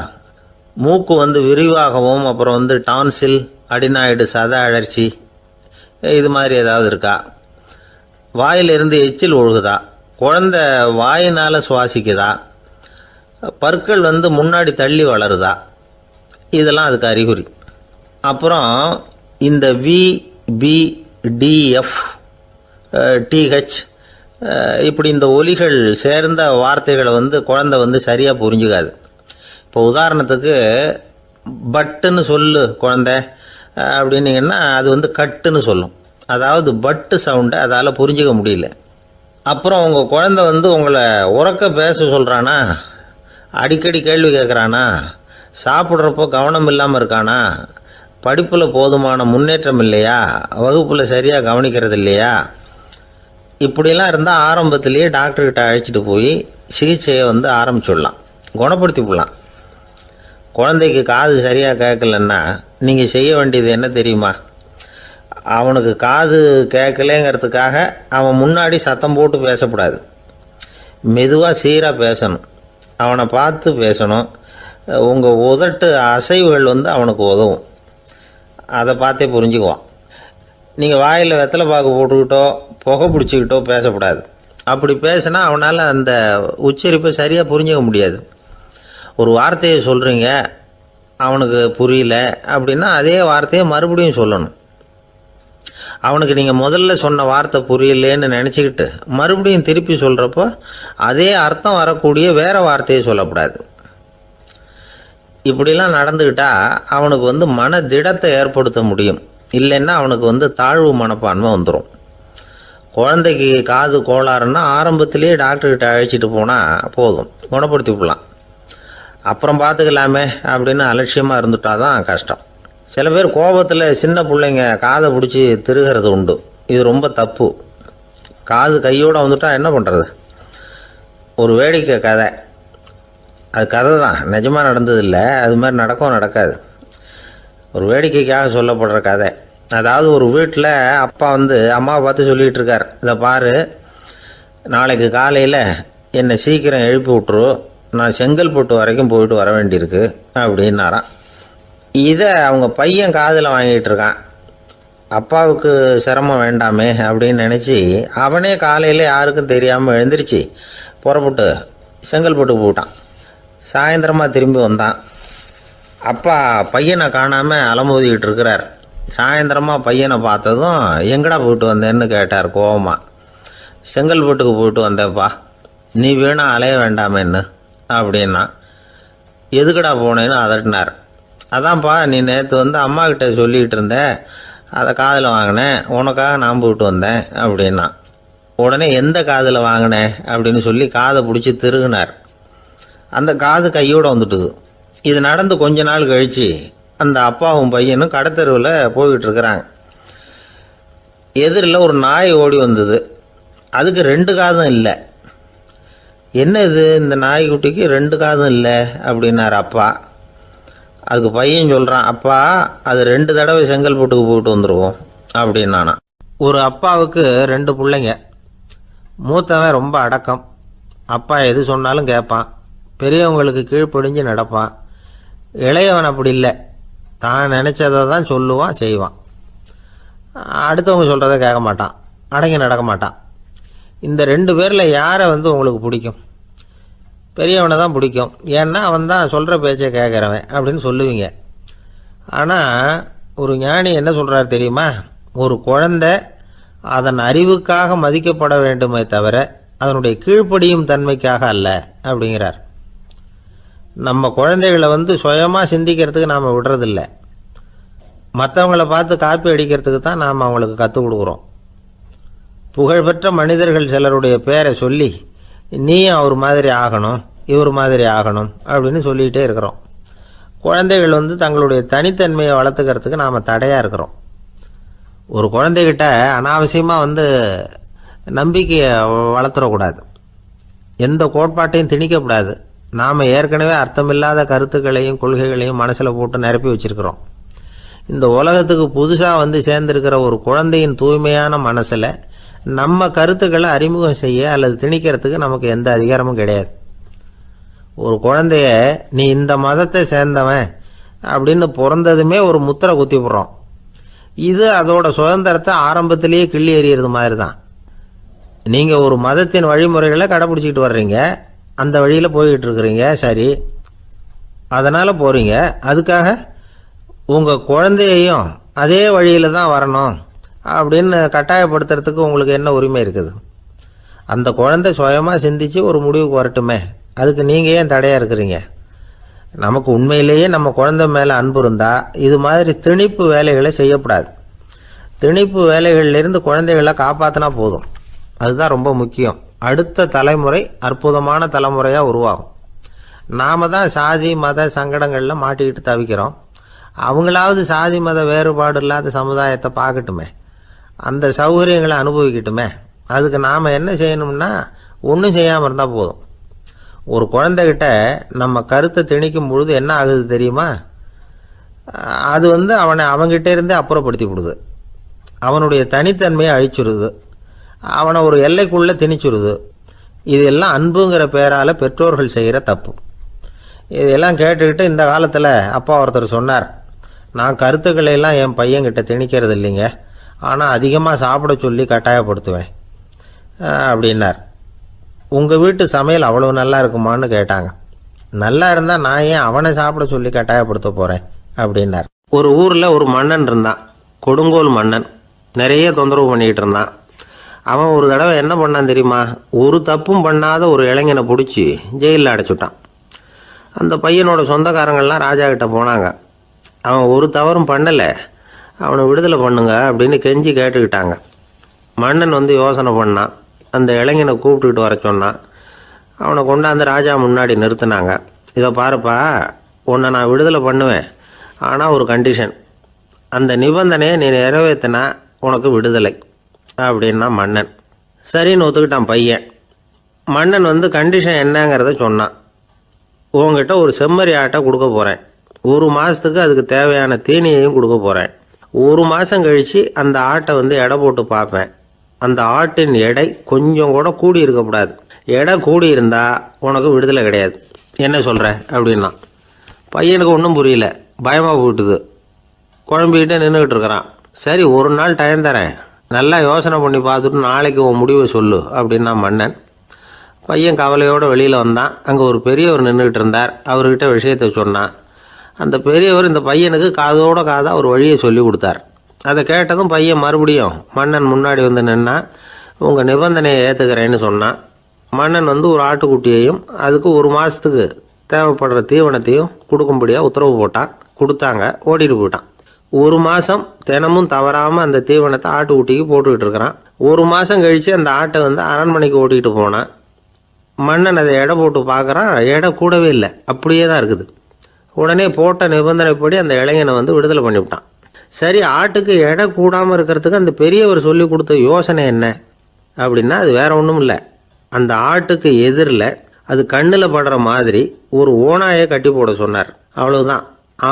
மூக்கு விரிவாகவும், அப்புறம் டான்சில், அடினாய்டு, சத அழற்சி, இது மாதிரி ஏதாவது இருக்கா, வாயிலிருந்து எச்சில் ஒழுகுதா, குழந்தை வாயினால் சுவாசிக்குதா, பற்கள் முன்னாடி தள்ளி வளருதா, இதெல்லாம் அதுக்கு அறிகுறி. அப்புறம் இந்த VBDF TH இப்படி இந்த ஒலிகள் சேர்ந்த வார்த்தைகளை குழந்தை சரியாக புரிஞ்சுக்காது. இப்போ உதாரணத்துக்கு பட்டுன்னு சொல்லு குழந்தை அப்படின்னீங்கன்னா அது வந்து கட்டுன்னு சொல்லும். அதாவது பட்டு சவுண்டை அதால் புரிஞ்சிக்க முடியல. அப்புறம் உங்கள் குழந்தை வந்து உங்களை உறக்க பேச சொல்கிறானா, அடிக்கடி கேள்வி கேட்குறானா, சாப்பிட்றப்போ கவனம் இல்லாமல் இருக்கானா, படிப்பில் போதுமான முன்னேற்றம் இல்லையா, வகுப்பில் சரியாக கவனிக்கிறது இல்லையா, இப்படிலாம் இருந்தால் ஆரம்பத்திலேயே டாக்டர்கிட்ட அழைச்சிட்டு போய் சிகிச்சையை வந்து ஆரம்பிச்சுடலாம், குணப்படுத்தி விடலாம். குழந்தைக்கு காது சரியாக கேட்கலன்னா நீங்கள் செய்ய வேண்டியது என்ன தெரியுமா? அவனுக்கு காது கேட்கலேங்கிறதுக்காக அவன் முன்னாடி சத்தம் போட்டு பேசக்கூடாது. மெதுவாக சீராக பேசணும், அவனை பார்த்து பேசணும். உங்கள் உதட்டு அசைவுகள் வந்து அவனுக்கு உதவும், அதை பார்த்தே புரிஞ்சுக்குவான். நீங்கள் வாயில் வெத்தலை பாக்கு போட்டுக்கிட்டோ புகை பிடிச்சிக்கிட்டோ பேசக்கூடாது. அப்படி பேசினா அவனால் அந்த உச்சரிப்பை சரியாக புரிஞ்சிக்க முடியாது. ஒரு வார்த்தையை சொல்கிறீங்க, அவனுக்கு புரியல அப்படின்னா அதே வார்த்தையை மறுபடியும் சொல்லணும். அவனுக்கு நீங்கள் முதல்ல சொன்ன வார்த்தை புரியலேன்னு நினச்சிக்கிட்டு மறுபடியும் திருப்பி சொல்கிறப்போ அதே அர்த்தம் வரக்கூடிய வேறு வார்த்தையை சொல்லக்கூடாது. இப்படிலாம் நடந்துக்கிட்டால் அவனுக்கு வந்து மன திடத்தை ஏற்படுத்த முடியும். இல்லைன்னா அவனுக்கு வந்து தாழ்வு மனப்பான்மை வந்துடும். குழந்தைக்கு காது கோளாறுன்னா ஆரம்பத்திலேயே டாக்டர்கிட்ட அழைச்சிட்டு போனால் போதும், குணப்படுத்தி விடலாம். அப்புறம் பார்த்துக்கலாமே அப்படின்னு அலட்சியமாக இருந்துட்டால் தான் கஷ்டம். சில பேர் கோபத்தில் சின்ன பிள்ளைங்க காதை பிடிச்சி திருகிறது உண்டு. இது ரொம்ப தப்பு. காது கையோடு வந்துட்டால் என்ன பண்ணுறது? ஒரு வேடிக்கை கதை, அது கதை தான், நிஜமாக நடந்ததில்லை, அது மாதிரி நடக்காது. ஒரு வேடிக்கைக்காக சொல்லப்படுற கதை. அதாவது ஒரு வீட்டில் அப்பா வந்து அம்மாவை பார்த்து சொல்லிகிட்டு இருக்கார், இதை பாரு, நாளைக்கு காலையில் என்னை சீக்கிரம் எழுப்பி விட்ரு, நான் செங்கல்பட்டு வரைக்கும் போயிட்டு வர வேண்டியிருக்கு அப்படின்னாராம். இதை அவங்க பையன் காதில் வாங்கிட்டு இருக்கான். அப்பாவுக்கு சிரமம் வேண்டாமே அப்படின்னு நினச்சி அவனே காலையில் யாருக்கும் தெரியாமல் எழுந்திரிச்சு புறப்பட்டு செங்கல்பட்டு போட்டான். சாயந்தரமாக திரும்பி வந்தான். அப்பா பையனை காணாமல் அலமோதிக்கிட்டு இருக்கிறார். சாயந்தரமாக பையனை பார்த்ததும் எங்கடா போயிட்டு வந்தேன்னு கேட்டார் கோவமாக. செங்கல்பட்டுக்கு போயிட்டு வந்தேப்பா, நீ வீணா அலைய வேண்டாமேன்னு அப்படின்னா. எதுக்கடா போனேன்னு அதட்டினார். அதான்ப்பா, நீ நேற்று வந்து அம்மா கிட்ட சொல்லிகிட்டு இருந்த, அதை காதில் வாங்கினேன், உனக்காக நான் போயிட்டு வந்தேன் அப்படின்னா. உடனே எந்த காதில் வாங்கினேன் அப்படின்னு சொல்லி காதை பிடிச்சி திருகினார். அந்த காது கையோடு வந்துட்டுது. இது நடந்து கொஞ்ச நாள் கழித்து அந்த அப்பாவும் பையனும் கடத்தெருவில் போய்கிட்டு இருக்கிறாங்க. எதிரில் ஒரு நாய் ஓடி வந்தது. அதுக்கு 2 காதும் இல்லை. என்ன இது, இந்த நாய்க்குட்டிக்கு 2 காதும் இல்லை அப்படின்னார் அப்பா. அதுக்கு பையன் சொல்கிறான், அப்பா அது 2 தடவை செங்கல்பட்டுக்கு போயிட்டு வந்துடுவோம் அப்படின்னானா. ஒரு அப்பாவுக்கு 2 பிள்ளைங்க. மூத்தவன் ரொம்ப அடக்கம், அப்பா எது சொன்னாலும் கேட்பான், பெரியவங்களுக்கு கீழ்ப்படிஞ்சு நடப்பான். இளையவன் அப்படி இல்லை, தான் நினச்சதை தான் சொல்லுவான் செய்வான். அடுத்தவங்க சொல்கிறத கேட்க மாட்டான், அடங்கி நடக்க மாட்டான். இந்த 2 பேரில் யாரை வந்து உங்களுக்கு பிடிக்கும்? பெரியவனை தான் பிடிக்கும், ஏன்னா அவன் தான் சொல்கிற பேச்சை கேட்குறவன் அப்படின்னு சொல்லுவீங்க. ஆனால் ஒரு ஞானி என்ன சொல்கிறார் தெரியுமா? ஒரு குழந்தை அதன் அறிவுக்காக மதிக்கப்பட வேண்டுமே தவிர அதனுடைய கீழ்ப்படியும் தன்மைக்காக அல்ல அப்படிங்கிறார். நம்ம குழந்தைகளை வந்து சுயமாக சிந்திக்கிறதுக்கு நாம் விடுறதில்ல, மற்றவங்களை பார்த்து காப்பி அடிக்கிறதுக்கு தான் நாம் அவங்களுக்கு கற்றுக் கொடுக்குறோம். புகழ்பெற்ற மனிதர்கள் சிலருடைய பேரை சொல்லி நீயும் அவர் மாதிரி ஆகணும், இவர் மாதிரி ஆகணும் அப்படின்னு சொல்லிகிட்டே இருக்கிறோம். குழந்தைகள் வந்து தங்களுடைய தனித்தன்மையை வளர்த்துக்கிறதுக்கு நாம் தடையாக இருக்கிறோம். ஒரு குழந்தைகிட்ட அனாவசியமாக வந்து நம்பிக்கையை வளர்த்துடக்கூடாது, எந்த கோட்பாட்டையும் திணிக்கக்கூடாது. நாம் ஏற்கனவே அர்த்தமில்லாத கருத்துக்களையும் கொள்கைகளையும் மனசில் போட்டு நிரப்பி வச்சுருக்கிறோம். இந்த உலகத்துக்கு புதுசாக வந்து சேர்ந்திருக்கிற ஒரு குழந்தையின் தூய்மையான மனசில் நம்ம கருத்துக்களை அறிமுகம் செய்ய அல்லது திணிக்கிறதுக்கு நமக்கு எந்த அதிகாரமும் கிடையாது. ஒரு குழந்தைய நீ இந்த மதத்தை சேர்ந்தவன் அப்படின்னு பிறந்ததுமே ஒரு முத்திரை குத்தி விடுறோம். இது அதோட சுதந்திரத்தை ஆரம்பத்திலேயே கிள்ளி எறிகிறது மாதிரி தான். நீங்கள் ஒரு மதத்தின் வழிமுறைகளை கடைப்பிடிச்சிக்கிட்டு வர்றீங்க, அந்த வழியில் போய்கிட்டு இருக்கிறீங்க, சரி, அதனால் போகிறீங்க. அதுக்காக உங்கள் குழந்தையையும் அதே வழியில் தான் வரணும் அப்படின்னு கட்டாயப்படுத்துறதுக்கு உங்களுக்கு என்ன உரிமை இருக்குது? அந்த குழந்தை சுயமாக சிந்திச்சு ஒரு முடிவுக்கு வரட்டுமே, அதுக்கு நீங்கள் ஏன் தடையாக இருக்கிறீங்க? நமக்கு உண்மையிலேயே நம்ம குழந்தை மேலே அன்பு இருந்தால் இது மாதிரி திணிப்பு வேலைகளை செய்யக்கூடாது. திணிப்பு வேலைகளிலிருந்து குழந்தைகளை காப்பாற்றினா போதும். அதுதான் ரொம்ப முக்கியம். அடுத்த தலைமுறை அற்புதமான தலைமுறையாக உருவாகும். நாம் தான் சாதி மத சங்கடங்களில் மாட்டிக்கிட்டு தவிக்கிறோம். அவங்களாவது சாதி மத வேறுபாடு இல்லாத சமுதாயத்தை பார்க்கட்டுமே, அந்த சௌகரியங்களை அனுபவிக்கட்டுமே. அதுக்கு நாம் என்ன செய்யணும்னா ஒன்றும் செய்யாமல் இருந்தால் போதும். ஒரு குழந்தைகிட்ட நம்ம கருத்தை திணிக்கும் பொழுது என்ன ஆகுது தெரியுமா? அது அவனை அவங்ககிட்ட இருந்தே அப்புறப்படுத்தி விடுது. அவனுடைய தனித்தன்மையை அழிச்சுடுது. அவனை ஒரு எல்லைக்குள்ளே திணிச்சுடுது. இதெல்லாம் அன்புங்கிற பேரால் பெற்றோர்கள் செய்கிற தப்பு. இதெல்லாம் கேட்டுக்கிட்டு இந்த காலத்தில் அப்பா ஒருத்தர் சொன்னார், நான் கருத்துக்களை எல்லாம் என் பையன்கிட்ட திணிக்கிறது இல்லைங்க, ஆனால் அதிகமாக சாப்பிட சொல்லி கட்டாயப்படுத்துவேன் அப்படின்னார். உங்கள் வீட்டு சமையல் அவ்வளோ நல்லா இருக்குமான்னு கேட்டாங்க. நல்லா இருந்தால் நான் ஏன் அவனை சாப்பிட சொல்லி கட்டாயப்படுத்த போகிறேன் அப்படின்னார். ஒரு ஊரில் ஒரு மன்னன் இருந்தான், கொடுங்கோல் மன்னன். நிறைய தொந்தரவு பண்ணிக்கிட்டு இருந்தான். அவன் ஒரு தடவை என்ன பண்ணான் தெரியுமா? ஒரு தப்பும் பண்ணாத ஒரு இளைஞனை பிடிச்சி ஜெயிலில் அடைச்சுட்டான். அந்த பையனோட சொந்தக்காரங்கள்லாம் ராஜா கிட்ட போனாங்க. அவன் ஒரு தவறும் பண்ணலை, அவனை விடுதலை பண்ணுங்க அப்படின்னு கெஞ்சி கேட்டுக்கிட்டாங்க. மன்னன் யோசனை பண்ணான். அந்த இளைஞனை கூப்பிட்டுக்கிட்டு வர சொன்னான். அவனை கொண்டாந்து ராஜா முன்னாடி நிறுத்தினாங்க. இதை பாருப்பா, உன்னை நான் விடுதலை பண்ணுவேன், ஆனால் ஒரு கண்டிஷன். அந்த நிபந்தனையை நீ நிறைவேற்றினா உனக்கு விடுதலை அப்படின்னா மன்னன். சரின்னு ஒத்துக்கிட்டான் பையன். மன்னன் கண்டிஷன் என்னங்கிறத சொன்னான். உங்ககிட்ட ஒரு செம்மறி ஆட்டை கொடுக்க போகிறேன். 1 மாதத்துக்கு அதுக்கு தேவையான தீனியையும் கொடுக்க போகிறேன். 1 மாதம் கழித்து அந்த ஆட்டை எடை போட்டு பார்ப்பேன். அந்த ஆட்டின் எடை கொஞ்சம் கூட கூடி இருக்கக்கூடாது. எடை கூடி இருந்தால் உனக்கு விடுதலை கிடையாது. என்ன சொல்கிற அப்படின்னா. பையனுக்கு ஒன்றும் புரியல, பயமாக போயிட்டுது. குழம்பிக்கிட்டே நின்றுக்கிட்டு இருக்கிறான். சரி, ஒரு நாள் டைம் தரேன், நல்லா யோசனை பண்ணி பார்த்துட்டு நாளைக்கு உன் முடிவை சொல்லு அப்படின்னா மன்னன். பையன் கவலையோடு வெளியில் வந்தான். அங்கே ஒரு பெரியவர் நின்றுக்கிட்டு இருந்தார். அவர்கிட்ட விஷயத்தை சொன்னான். அந்த பெரியவர் இந்த பையனுக்கு காதோட காதாக ஒரு வழியை சொல்லி கொடுத்தார். அதை கேட்டதும் பையன் மறுபடியும் மன்னன் முன்னாடி நின்னா, உங்கள் நிபந்தனையை ஏற்றுக்கிறேன்னு சொன்னான். மன்னன் ஒரு ஆட்டுக்குட்டியையும் அதுக்கு 1 மாதத்துக்கு தேவைப்படுற தீவனத்தையும் கொடுக்கும்படியாக உத்தரவு போட்டான். கொடுத்தாங்க, ஓடிட்டு போயிட்டான். 1 மாதம் தினமும் தவறாமல் அந்த தீவனத்தை ஆட்டுக்குட்டிக்கு போட்டுக்கிட்டு இருக்கிறான். 1 மாதம் கழித்து அந்த ஆட்டை அரண்மனைக்கு ஓட்டிகிட்டு போனான். மன்னன் அதை எடை போட்டு பார்க்குறான். எடை கூடவே இல்லை, அப்படியே தான் இருக்குது. உடனே போட்ட நிபந்தனைப்படி அந்த இளைஞனை விடுதலை பண்ணிவிட்டான். சரி, ஆட்டுக்கு எடை கூடாமல் இருக்கிறதுக்கு அந்த பெரியவர் சொல்லி கொடுத்த யோசனை என்ன அப்படின்னா, அது வேற ஒன்றும் இல்லை. அந்த ஆட்டுக்கு எதிரில் அது கண்ணில் படுற மாதிரி ஒரு ஓநாயை கட்டி போட சொன்னார். அவ்வளவுதான்.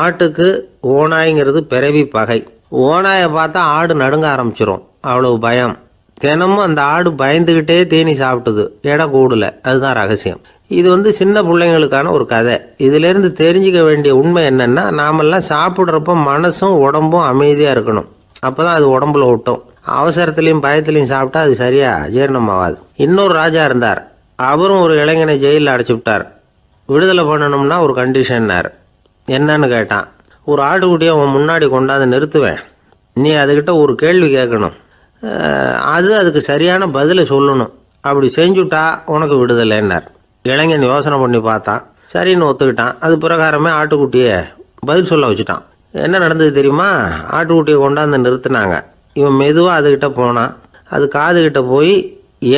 ஆட்டுக்கு ஓநாய்ங்கிறது பிறவி பகை. ஓநாயை பார்த்தா ஆடு நடுங்க ஆரம்பிச்சிடும், அவ்வளவு பயம். தினமும் அந்த ஆடு பயந்துக்கிட்டே தேனி சாப்பிட்டுது, எடை கூடல. அதுதான் ரகசியம். இது சின்ன பிள்ளைங்களுக்கான ஒரு கதை. இதிலேருந்து தெரிஞ்சிக்க வேண்டிய உண்மை என்னென்னா, நாமெல்லாம் சாப்பிட்றப்ப மனசும் உடம்பும் அமைதியாக இருக்கணும். அப்போ தான் அது உடம்புல ஒட்டும். அவசரத்துலேயும் பயத்துலையும் சாப்பிட்டா அது சரியாக ஜீரணமாகாது. இன்னொரு ராஜா இருந்தார். அவரும் ஒரு இளைஞனை ஜெயிலில் அடைச்சி விட்டார். விடுதலை பண்ணணும்னா ஒரு கண்டிஷன்னார். என்னன்னு கேட்டான். ஒரு ஆட்டுக்குட்டியை அவன் முன்னாடி கொண்டாந்து நிறுத்துவேன், நீ அதுக்கிட்ட ஒரு கேள்வி கேட்கணும், அதுக்கு சரியான பதிலை சொல்லணும். அப்படி செஞ்சுட்டா உனக்கு விடுதலைன்னார். இளைஞன் யோசனை பண்ணி பார்த்தான். சரின்னு ஒத்துக்கிட்டான். அது பிரகாரமே ஆட்டுக்குட்டியை பதில் சொல்ல வச்சுட்டான். என்ன நடந்தது தெரியுமா? ஆட்டுக்குட்டியை கொண்டாந்து நிறுத்தினாங்க. இவன் மெதுவாக அதுக்கிட்ட போனான். அது காதுகிட்ட போய்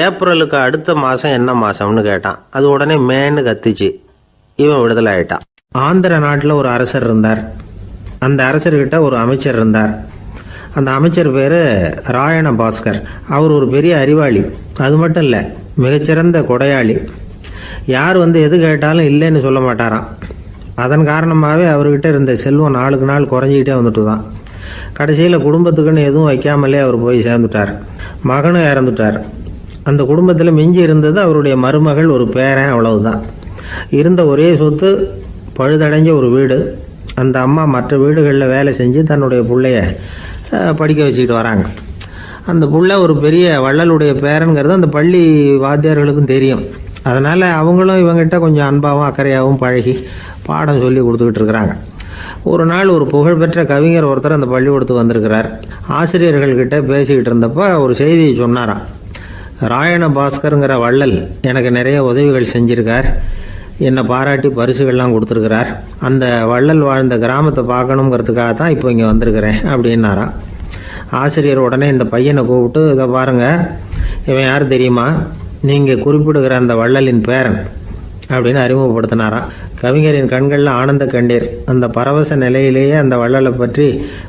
ஏப்ரலுக்கு அடுத்த மாதம் என்ன மாதம்னு கேட்டான். அது உடனே மேன்னு கத்திச்சு. இவன் விடுதலை ஆகிட்டான். ஆந்திர நாட்டில் ஒரு அரசர் இருந்தார். அந்த அரசர்கிட்ட ஒரு அமைச்சர் இருந்தார். அந்த அமைச்சர் பேர் ராயண பாஸ்கர். அவர் ஒரு பெரிய அறிவாளி. அது மட்டும் இல்லை, மிகச்சிறந்த கொடையாளி. யார் எது கேட்டாலும் இல்லைன்னு சொல்ல மாட்டாராம். அதன் காரணமாகவே அவர்கிட்ட இருந்த செல்வம் நாளுக்கு நாள் குறைஞ்சிக்கிட்டே வந்துட்டு தான். கடைசியில் குடும்பத்துக்குன்னு எதுவும் வைக்காமலே அவர் போய் சேர்ந்துட்டார். மகனும் இறந்துட்டார். அந்த குடும்பத்தில் மிஞ்சி இருந்தது அவருடைய மருமகள், ஒரு பேரன், அவ்வளவுதான். இருந்த ஒரே சொத்து பழுதடைஞ்ச ஒரு வீடு. அந்த அம்மா மற்ற வீடுகளில் வேலை செஞ்சு தன்னுடைய பிள்ளைய படிக்க வச்சுக்கிட்டு வராங்க. அந்த புள்ள ஒரு பெரிய வள்ளலுடைய பேரன்கிறது அந்த பள்ளி வாத்தியார்களுக்கும் தெரியும். அதனால் அவங்களும் இவங்ககிட்ட கொஞ்சம் அன்பாகவும் அக்கறையாகவும் பழகி பாடம் சொல்லி கொடுத்துக்கிட்டு இருக்கிறாங்க. ஒரு நாள் ஒரு புகழ்பெற்ற கவிஞர் ஒருத்தர் அந்த பள்ளிக்கூடத்துக்கு வந்திருக்கிறார். ஆசிரியர்கள்கிட்ட பேசிக்கிட்டு இருந்தப்போ ஒரு செய்தியை சொன்னாராம். ராயண பாஸ்கருங்கிற வள்ளல் எனக்கு நிறைய உதவிகள் செஞ்சிருக்கார். என்னை பாராட்டி பரிசுகள்லாம் கொடுத்துருக்கிறார். அந்த வள்ளல் வாழ்ந்த கிராமத்தை பார்க்கணுங்கிறதுக்காக தான் இப்போ இங்கே வந்திருக்கிறேன் அப்படின்னாராம். ஆசிரியர் உடனே இந்த பையனை கூப்பிட்டு, இதை பாருங்கள், இவன் யார் தெரியுமா, நீங்கள் குறிப்பிடுகிற அந்த வள்ளலின் பேரன் அப்படின்னு அறிமுகப்படுத்தினாராம். கவிஞரின் கண்களில் ஆனந்த கண்ணீர். அந்த பரவச நிலையிலேயே அந்த வள்ளலை பற்றி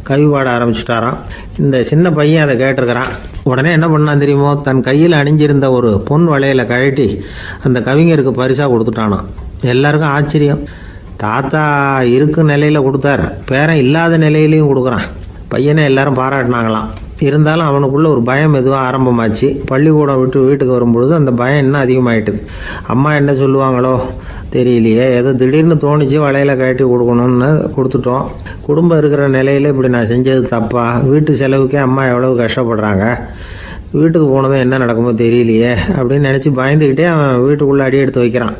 கவி பாட ஆரம்பிச்சுட்டாராம். இந்த சின்ன பையன் அதை கேட்டிருக்கிறான். உடனே என்ன பண்ணான் தெரியுமோ, தன் கையில் அணிஞ்சிருந்த ஒரு பொன் வளையலை கழட்டி அந்த கவிஞருக்கு பரிசாக கொடுத்துட்டானான். எல்லாருக்கும் ஆச்சரியம். தாத்தா இருக்கும் நிலையில் கொடுத்தார், பேரன் இல்லாத நிலையிலையும் கொடுக்குறான். பையனை எல்லாரும் பாராட்டினாங்களாம். இருந்தாலும் அவனுக்குள்ள ஒரு பயம் எதுவும் ஆரம்பமாச்சு. பள்ளிக்கூடம் விட்டு வீட்டுக்கு வரும்பொழுது அந்த பயம் இன்னும் அதிகமாயிட்டுது. அம்மா என்ன சொல்லுவாங்களோ தெரியலையே, ஏதோ திடீர்னு தோணிச்சு வளையல கட்டி கொடுக்கணும்னு கொடுத்துட்டோம். குடும்பம் இருக்கிற நிலையில் இப்படி நான் செஞ்சது தப்பா, வீட்டு செலவுக்கே அம்மா எவ்வளவு கஷ்டப்படுறாங்க, வீட்டுக்கு போனதும் என்ன நடக்குமோ தெரியலையே அப்படின்னு நினச்சி பயந்துக்கிட்டே அவன் வீட்டுக்குள்ளே அடி எடுத்து வைக்கிறான்.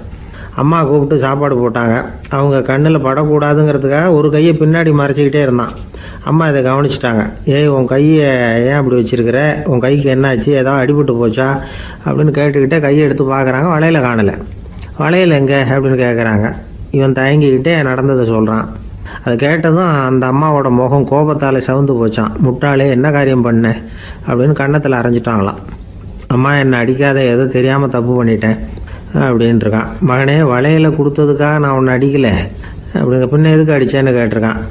அம்மா கூப்பிட்டு சாப்பாடு போட்டாங்க. அவங்க கண்ணில் படக்கூடாதுங்கிறதுக்காக ஒரு கையை பின்னாடி மறைச்சிக்கிட்டே இருந்தான். அம்மா இதை கவனிச்சிட்டாங்க. ஏய், உன் கையை ஏன் அப்படி வச்சிருக்கிற, உன் கைக்கு என்னாச்சு, ஏதாவது அடிபட்டு போச்சா அப்படின்னு கேட்டுக்கிட்டே கையை எடுத்து பார்க்குறாங்க. வளையல காணலை. வளையல் எங்கே அப்படின்னு கேட்குறாங்க. இவன் தயங்கிக்கிட்டே நடந்ததை சொல்கிறான். அதை கேட்டதும் அந்த அம்மாவோட முகம் கோபத்தால் சவுந்து போச்சான். முட்டாளே, என்ன காரியம் பண்ண அப்படின்னு கன்னத்தில் அரைஞ்சிட்டாங்களாம். அம்மா, என்னை அடிக்காத, ஏதோ தெரியாமல் தப்பு பண்ணிட்டேன் அப்படின்ட்டுருக்கான். மகனே, வளையலை கொடுத்ததுக்காக நான் உன்னை அடிக்கலை அப்படிங்க, பின்ன எதுக்கு அடித்தேன்னு கேட்டிருக்கான்.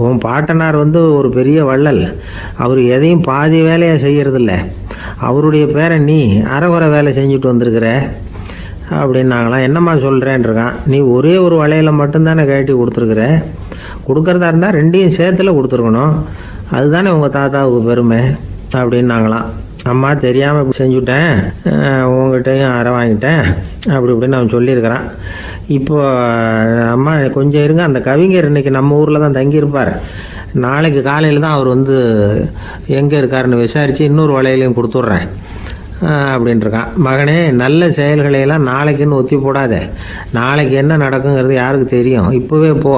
உன் பாட்டனார் ஒரு பெரிய வள்ளல், அவர் எதையும் பாதி வேலையை செய்யறதில்ல, அவருடைய பேரை நீ அரைகுறை வேலை செஞ்சுட்டு வந்திருக்கிற அப்படின்னாங்களாம். என்னம்மா சொல்கிறேன்ருக்கான். நீ ஒரே ஒரு வளையலை மட்டும்தானே கட்டி கொடுத்துருக்குற, கொடுக்கறதா இருந்தால் ரெண்டையும் சேர்த்துல கொடுத்துருக்கணும், அதுதானே உங்கள் தாத்தாவுக்கு பெருமை அப்படின்னாங்களாம். அம்மா, தெரியாமல் இப்படி செஞ்சுட்டேன், உங்கள்கிட்டையும் அரை வாங்கிட்டேன் அப்படி இப்படின்னு அவன் சொல்லியிருக்கிறான். இப்போ அம்மா கொஞ்சம் இருங்க, அந்த கவிஞர் இன்னைக்கு நம்ம ஊரில் தான் தங்கியிருப்பார், நாளைக்கு காலையில் தான் அவர் எங்கே இருக்காருன்னு விசாரித்து இன்னொரு வளையலையும் கொடுத்துட்றேன் அப்படின்ட்டுருக்கான். மகனே, நல்ல செயல்களையெல்லாம் நாளைக்குன்னு ஒத்தி போடாத, நாளைக்கு என்ன நடக்குங்கிறது யாருக்கு தெரியும், இப்போவே போ,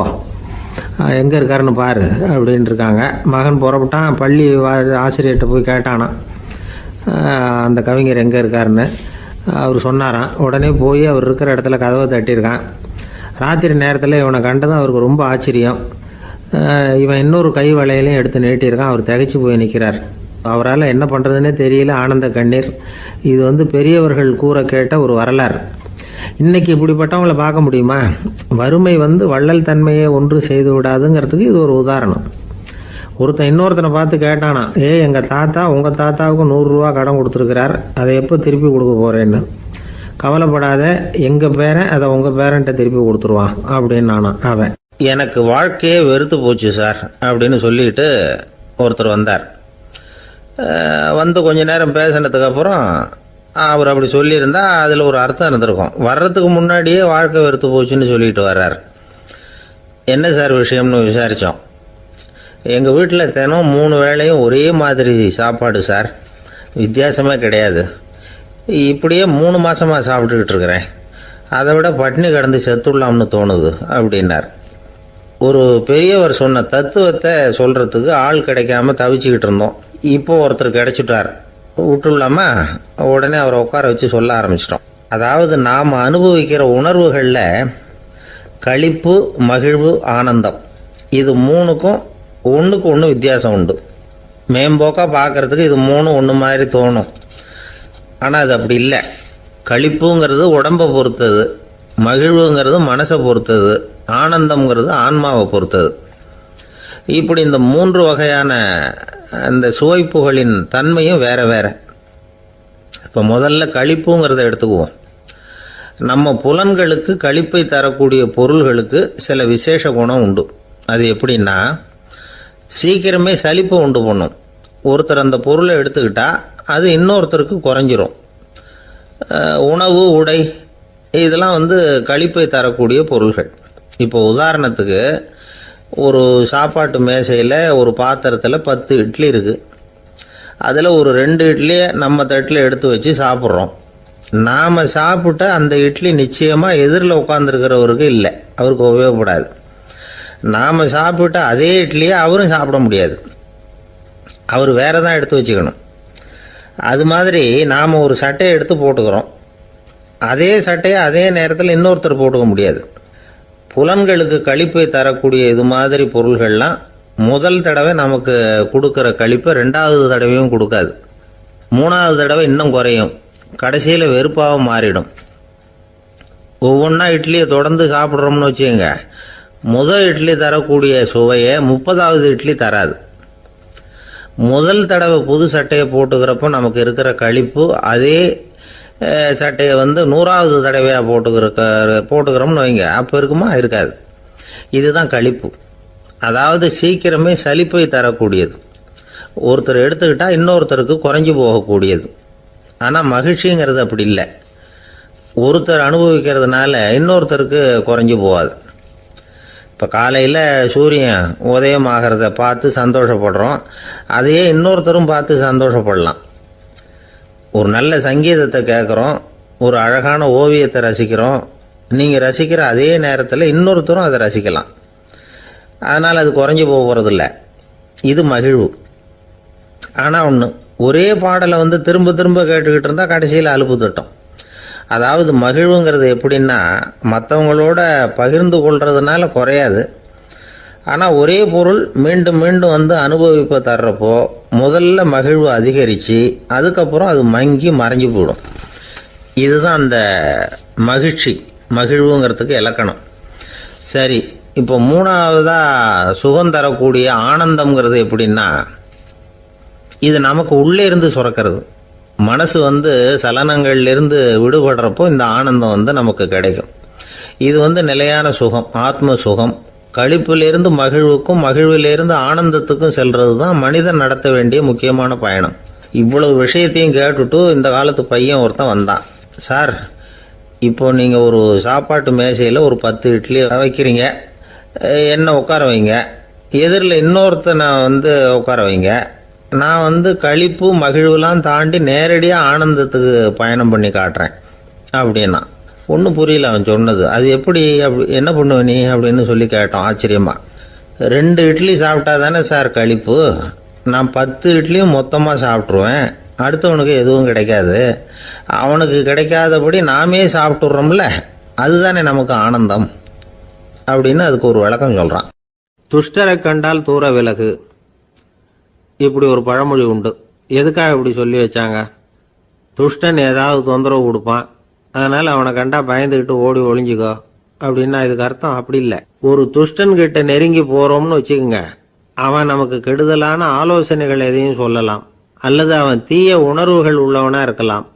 எங்கே இருக்காருன்னு பாரு அப்படின்ட்டுருக்காங்க. மகன் புறப்பட்டான். பள்ளி ஆசிரியர்கிட்ட போய் கேட்டானான் அந்த கவிஞர் எங்கே இருக்காருன்னு. அவர் சொன்னாராம். உடனே போய் அவர் இருக்கிற இடத்துல கதவை தட்டியிருக்கான். ராத்திரி நேரத்தில் இவனை கண்டதும் அவருக்கு ரொம்ப ஆச்சரியம். இவன் இன்னொரு கை வளையலையும் எடுத்து நீட்டியிருக்கான். அவர் திகைச்சு போய் நிற்கிறார். அவரால் என்ன பண்ணுறதுன்னே தெரியல. ஆனந்த கண்ணீர். இது பெரியவர்கள் கூற கேட்ட ஒரு வரலாறு. இன்னைக்கு இப்படிப்பட்டவங்களை பார்க்க முடியுமா? வறுமை வள்ளல் தன்மையை ஒன்று செய்து விடாதுங்கிறதுக்கு இது ஒரு உதாரணம். ஒருத்தன் இன்னொருத்தனை பார்த்து கேட்டானா, எங்கள் தாத்தா உங்கள் தாத்தாவுக்கு 100 ரூபா கடன் கொடுத்துருக்கிறார், அதை எப்போ திருப்பி கொடுக்க போகிறேன்னு. கவலைப்படாத, எங்கள் பேரன் அதை உங்கள் பேரன்ட்ட திருப்பி கொடுத்துருவான் அப்படின்னு நானான் அவன். எனக்கு வாழ்க்கையே வெறுத்து போச்சு சார் அப்படின்னு சொல்லிட்டு ஒருத்தர் வந்தார். கொஞ்ச நேரம் பேசினதுக்கு அப்புறம் அவர் அப்படி சொல்லியிருந்தா அதில் ஒரு அர்த்தம் இருந்திருக்கும். வர்றதுக்கு முன்னாடியே வாழ்க்கை வெறுத்து போச்சுன்னு சொல்லிட்டு வர்றார். என்ன சார் விஷயம்னு விசாரித்தோம். எங்கள் வீட்டில் தினம் 3 வேளையும் ஒரே மாதிரி சாப்பாடு சார், வித்தியாசமே கிடையாது. இப்படியே 3 மாதமாக சாப்பிட்டுக்கிட்டு இருக்கிறேன், அதை விட பட்டினி கிடந்து செத்துடலாம்னு தோணுது அப்படின்னார். ஒரு பெரியவர் சொன்ன தத்துவத்தை சொல்கிறதுக்கு ஆள் கிடைக்காம தவிச்சுக்கிட்டு இருந்தோம். இப்போ ஒருத்தர் கிடைச்சிட்டார், விட்டுலாமா? உடனே அவரை உட்கார வச்சு சொல்ல ஆரம்பிச்சிட்டோம். அதாவது நாம் அனுபவிக்கிற உணர்வுகளில் களிப்பு, மகிழ்வு, ஆனந்தம், இது 3க்கும் ஒன்றுக்கு ஒன்று வித்தியாசம் உண்டு. மேம்போக்காக பார்க்குறதுக்கு இது 3 ஒன்று மாதிரி தோணும், ஆனால் அது அப்படி இல்லை. களிப்புங்கிறது உடம்பை பொறுத்தது, மகிழ்வுங்கிறது மனசை பொறுத்தது, ஆனந்தம்ங்கிறது ஆன்மாவை பொறுத்தது. இப்படி இந்த 3 வகையான அந்த சுவைப்புகளின் தன்மையும் வேற வேற. இப்போ முதல்ல களிப்புங்கிறத எடுத்துக்குவோம். நம்ம புலன்களுக்கு களிப்பை தரக்கூடிய பொருள்களுக்கு சில விசேஷ குணம் உண்டு. அது எப்படின்னா, சீக்கிரமே சலிப்பை உண்டு பண்ணும். ஒருத்தர் அந்த பொருளை எடுத்துக்கிட்டா அது இன்னொருத்தருக்கு குறைஞ்சிரும். உணவு, உடை, இதெல்லாம் களிப்பை தரக்கூடிய பொருள்கள். இப்போ உதாரணத்துக்கு, ஒரு சாப்பாட்டு மேசையில் ஒரு பாத்திரத்தில் 10 இட்லி இருக்குது. அதில் ஒரு 2 இட்லியை நம்ம தட்டில் எடுத்து வச்சு சாப்பிட்றோம். நாம் சாப்பிட்ட அந்த இட்லி நிச்சயமாக எதிரில் உட்காந்துருக்கிறவருக்கு இல்லை, அவருக்கு உபயோகப்படாது. நாம் சாப்பிட்ட அதே இட்லியை அவரும் சாப்பிட முடியாது, அவர் வேற தான் எடுத்து வச்சுக்கணும். அது மாதிரி நாம் ஒரு சட்டையை எடுத்து போட்டுக்கிறோம். அதே சட்டையை அதே நேரத்தில் இன்னொருத்தர் போட்டுக்க முடியாது. புலன்களுக்கு களிப்பை தரக்கூடிய இது மாதிரி பொருள்கள்லாம் முதல் தடவை நமக்கு கொடுக்குற களிப்பை ரெண்டாவது தடவையும் கொடுக்காது. மூணாவது தடவை இன்னும் குறையும். கடைசியில் வெறுப்பாக மாறிடும். ஒவ்வொன்றா இட்லியை தொடர்ந்து சாப்பிட்றோம்னு வச்சுக்கோங்க, முதல் இட்லி தரக்கூடிய சுவையை 30வது இட்லி தராது. முதல் தடவை புது சட்டையை போட்டுக்கிறப்போ நமக்கு இருக்கிற களிப்பு அதே சட்டையை 100வது தடவையாக போட்டுக்கிறோம்னு வைங்க, அப்போ இருக்குமா? இருக்காது. இதுதான் களிப்பு. அதாவது சீக்கிரமே சலிப்பை தரக்கூடியது. ஒருத்தர் எடுத்துக்கிட்டால் இன்னொருத்தருக்கு குறைஞ்சி போகக்கூடியது. ஆனால் மகிழ்ச்சிங்கிறது அப்படி இல்லை. ஒருத்தர் அனுபவிக்கிறதுனால இன்னொருத்தருக்கு குறைஞ்சி போகாது. இப்போ காலையில் சூரியன் உதயம் ஆகிறத பார்த்து சந்தோஷப்படுறோம், அதையே இன்னொருத்தரும் பார்த்து சந்தோஷப்படலாம். ஒரு நல்ல சங்கீதத்தை கேட்குறோம், ஒரு அழகான ஓவியத்தை ரசிக்கிறோம். நீங்கள் ரசிக்கிற அதே நேரத்தில் இன்னொருத்தரும் அதை ரசிக்கலாம். அதனால் அது குறைஞ்சி போகிறதில்ல. இது மகிழ்வு. ஆனால் ஒன்று, ஒரே பாடலை திரும்ப திரும்ப கேட்டுக்கிட்டு இருந்தால் கடைசியில் அலுப்பு தட்டும். அதாவது மகிழ்வுங்கிறது எப்படின்னா, மற்றவங்களோட பகிர்ந்து கொள்றதுனால குறையாது. ஆனால் ஒரே பொருள் மீண்டும் மீண்டும் அனுபவிப்பை தர்றப்போ முதல்ல மகிழ்வு அதிகரித்து அதுக்கப்புறம் அது மங்கி மறைஞ்சு போயிடும். இதுதான் அந்த மகிழ்வுங்கிறதுக்கு இலக்கணம். சரி, இப்போ மூணாவதாக சுகம் தரக்கூடிய ஆனந்தம்ங்கிறது எப்படின்னா, இது நமக்கு உள்ளே இருந்து சுரக்கிறது. மனசு சலனங்கள்லேருந்து விடுபடுறப்போ இந்த ஆனந்தம் நமக்கு கிடைக்கும். இது நிலையான சுகம், ஆத்ம சுகம். களிப்பிலிருந்து மகிழ்வுக்கும் மகிழ்விலிருந்து ஆனந்தத்துக்கும் செல்றது தான் மனிதன் நடத்த வேண்டிய முக்கியமான பயணம். இவ்வளவு விஷயத்தையும் கேட்டுட்டு இந்த காலத்து பையன் ஒருத்தன் வந்தான். சார், இப்போ நீங்கள் ஒரு சாப்பாட்டு மேசையில் ஒரு 10 இட்லி வைக்கிறீங்க, என்ன உட்கார வைங்க, எதிரில் இன்னொருத்தனை உட்கார வைங்க. நான் களிப்பு மகிழ்வுலாம் தாண்டி நேரடியாக ஆனந்தத்துக்கு பயணம் பண்ணி காட்டுறேன் அப்படின்னா. ஒன்றும் புரியல அவன் சொன்னது. அது எப்படி, என்ன பண்ணுவ நீ அப்படின்னு சொல்லி கேட்டோம் ஆச்சரியமா. 2 இட்லி சாப்பிட்டா தானே சார் களிப்பு, நான் 10 இட்லியும் மொத்தமாக சாப்பிட்ருவேன், அடுத்தவனுக்கு எதுவும் கிடைக்காது, அவனுக்கு கிடைக்காதபடி நாமே சாப்பிட்டுடுறோம்ல, அதுதானே நமக்கு ஆனந்தம் அப்படின்னு அதுக்கு ஒரு விளக்கம் சொல்கிறான். துஷ்டரை கண்டால் தூர விலகு, இப்படி ஒரு பழமொழி உண்டு. எதுக்காக இப்படி சொல்லி வச்சாங்க? துஷ்டன் ஏதாவது தொந்தரவு கொடுப்பான், அதனால் அவனை கண்டா பயந்துக்கிட்டு ஓடி ஒளிஞ்சிக்கோ அப்படின்னா இதுக்கு அர்த்தம் அப்படி இல்லை. ஒரு துஷ்டன் கிட்ட நெருங்கி போகிறோம்னு வச்சுக்கோங்க, அவன் நமக்கு கெடுதலான ஆலோசனைகள் எதையும் சொல்லலாம், அல்லது அவன் தீய உணர்வுகள் உள்ளவனா இருக்கலாம்,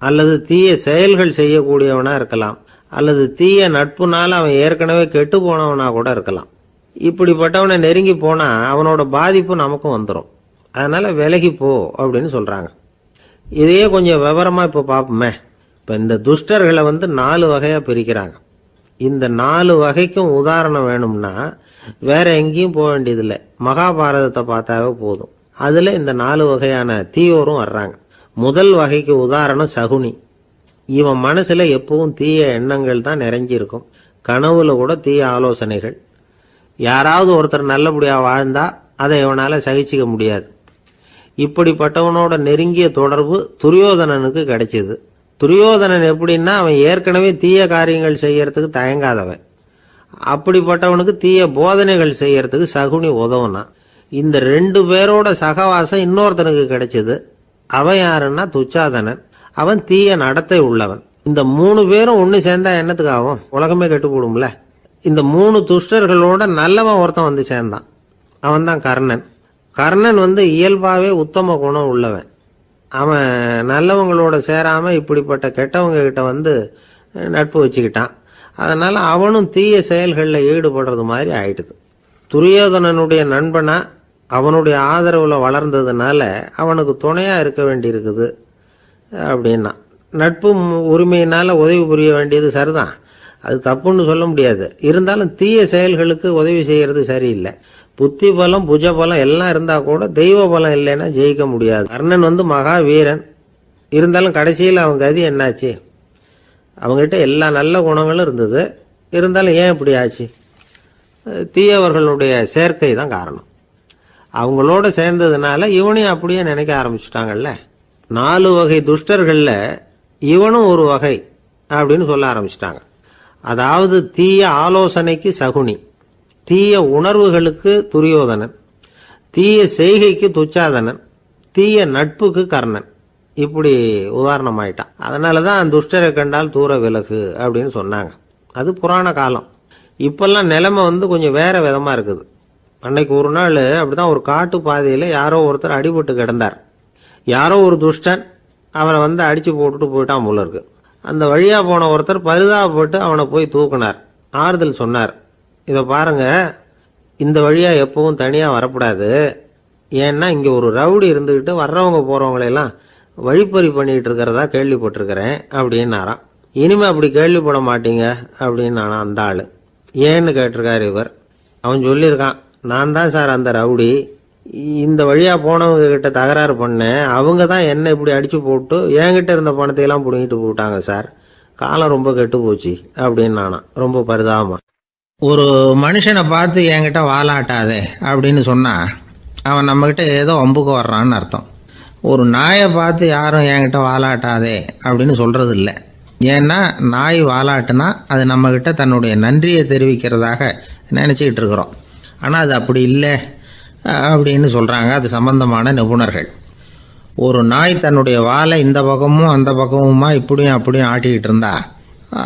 அல்லது தீய செயல்கள் செய்யக்கூடியவனா இருக்கலாம், அல்லது தீய நட்புனால அவன் ஏற்கனவே கெட்டு போனவனா கூட இருக்கலாம். இப்படிப்பட்டவனை நெருங்கி போனா அவனோட பாதிப்பு நமக்கும் வந்துடும். அதனால விலகி போ அப்படின்னு சொல்றாங்க. இதையே கொஞ்சம் விவரமா இப்ப பார்ப்போமே. இப்ப இந்த துஷ்டர்களை 4 வகையா பிரிக்கிறாங்க. இந்த 4 வகைக்கும் உதாரணம் வேணும்னா வேற எங்கேயும் போக வேண்டியதில்லை, மகாபாரதத்தை பார்த்தாவே போதும். அதுல இந்த 4 வகையான தீயோரும் வர்றாங்க. முதல் வகைக்கு உதாரணம் சகுனி. இவன் மனசுல எப்பவும் தீய எண்ணங்கள் தான் நிறைஞ்சிருக்கும். கனவுல கூட தீய ஆலோசனைகள். யாராவது ஒருத்தர் நல்லபடியா வாழ்ந்தா அதை இவனால சகிச்சிக்க முடியாது. இப்படிப்பட்டவனோட நெருங்கிய தொடர்பு துரியோதனனுக்கு கிடைச்சது. துரியோதனன் எப்படின்னா, அவன் ஏற்கனவே தீய காரியங்கள் செய்யறதுக்கு தயங்காதவன். அப்படிப்பட்டவனுக்கு தீய போதனைகள் செய்யறதுக்கு சகுனி உதவுனான். இந்த 2 பேரோட சகவாசம் இன்னொருத்தனுக்கு கிடைச்சது. அவன் யாருன்னா துச்சாதனன். அவன் தீய நடத்தை உள்ளவன். இந்த 3 பேரும் ஒன்னு சேர்ந்தா என்னத்துக்கு ஆகும்? உலகமே கெட்டு போடும்ல. இந்த 3 துஷ்டர்களோட நல்லவன் ஒருத்தன் சேர்ந்தான். அவன் தான் கர்ணன். கர்ணன் இயல்பாவே உத்தம குணம் உள்ளவன். அவன் நல்லவங்களோட சேராம இப்படிப்பட்ட கெட்டவங்க கிட்ட நட்பு வச்சுக்கிட்டான். அதனால அவனும் தீய செயல்களில் ஈடுபடுறது மாதிரி ஆயிடுது. துரியோதனனுடைய நண்பனா அவனுடைய ஆதரவுல வளர்ந்ததுனால அவனுக்கு துணையா இருக்க வேண்டி இருக்குது அப்படின்னா. நட்பு உரிமையினால உதவி புரிய வேண்டியது சரிதான், அது தப்புன்னு சொல்ல முடியாது. இருந்தாலும் தீய செயல்களுக்கு உதவி செய்யறது சரியில்லை. புத்தி பலம் புஜ பலம் எல்லாம் இருந்தா கூட தெய்வ பலம் இல்லைன்னா ஜெயிக்க முடியாது. கர்ணன் மகா வீரன். இருந்தாலும் கடைசியில் அவன் கதி என்னாச்சு? அவங்ககிட்ட எல்லா நல்ல குணங்களும் இருந்தது, இருந்தாலும் ஏன் இப்படி ஆச்சு? தீயவர்களுடைய சேர்க்கை தான் காரணம். அவங்களோட சேர்ந்ததுனால இவனையும் அப்படியே நினைக்க ஆரம்பிச்சுட்டாங்கல்ல. 4 வகை துஷ்டர்கள்ல இவனும் ஒரு வகை. அப்படின்னு சொல்ல ஆரம்பிச்சிட்டாங்க. அதாவது தீய ஆலோசனைக்கு சகுனி, தீய உணர்வுகளுக்கு துரியோதனன், தீய செய்கைக்கு துச்சாதனன், தீய நட்புக்கு கர்ணன், இப்படி உதாரணமாயிட்டான். அதனால தான் துஷ்டரை கண்டால் தூர விலகு அப்படின்னு சொன்னாங்க. அது புராண காலம். இப்பெல்லாம் நிலைமை கொஞ்சம் வேற விதமா இருக்குது. அன்னைக்கு ஒரு நாள் அப்படிதான் ஒரு காட்டு பாதையில் யாரோ ஒருத்தர் அடிபட்டு கிடந்தார். யாரோ ஒரு துஷ்டன் அவனை அடிச்சு போட்டுட்டு போயிட்டான் போல இருக்கு. அந்த வழியா போன ஒருத்தர் பரிதாபப்பட்டு அவனை போய் தூக்கினார், ஆறுதல் சொன்னார். இதை பாருங்க, இந்த வழியா எப்பவும் தனியா வரக்கூடாது. ஏன்னா இங்க ஒரு ரவுடி இருந்துகிட்டு வர்றவங்க போறவங்களெல்லாம் வழிப்பறி பண்ணிட்டு இருக்கிறதா கேள்விப்பட்டிருக்கிறேன் அப்படின்னாராம். இனிமே அப்படி கேள்விப்பட மாட்டீங்க அப்படின்னு நானா அந்த ஆளு. ஏன்னு கேட்டிருக்காரு இவர். அவன் சொல்லியிருக்கான், நான் தான் சார் அந்த ரவுடி, இந்த வழியா போனவங்க கிட்ட தகராறு பண்ணேன், அவங்க தான் என்ன இப்படி அடிச்சு போட்டு என்கிட்ட இருந்த பணத்தையெல்லாம் பிடிங்கிட்டு போட்டாங்க சார், காலம் ரொம்ப கெட்டு போச்சு அப்படின்னு நானா ரொம்ப பரிதாபமா. ஒரு மனுஷனை பார்த்து என்கிட்ட வாலாட்டாதே அப்படின்னு சொன்னா அவன் நம்மகிட்ட ஏதோ வம்புக்கு வர்றான்னு அர்த்தம். ஒரு நாயை பார்த்து யாரும் என்கிட்ட வாலாட்டாதே அப்படின்னு சொல்றது இல்லை. ஏன்னா நாய் வாலாட்டுனா அது நம்மகிட்ட தன்னுடைய நன்றியை தெரிவிக்கிறதாக நினச்சிக்கிட்டு இருக்கிறோம். ஆனால் அது அப்படி இல்லை அப்படின்னு சொல்கிறாங்க அது சம்பந்தமான நிபுணர்கள். ஒரு நாய் தன்னுடைய வாலை இந்த பக்கமும் அந்த பக்கமுமா இப்படியும் அப்படியும் ஆட்டிக்கிட்டு இருந்தா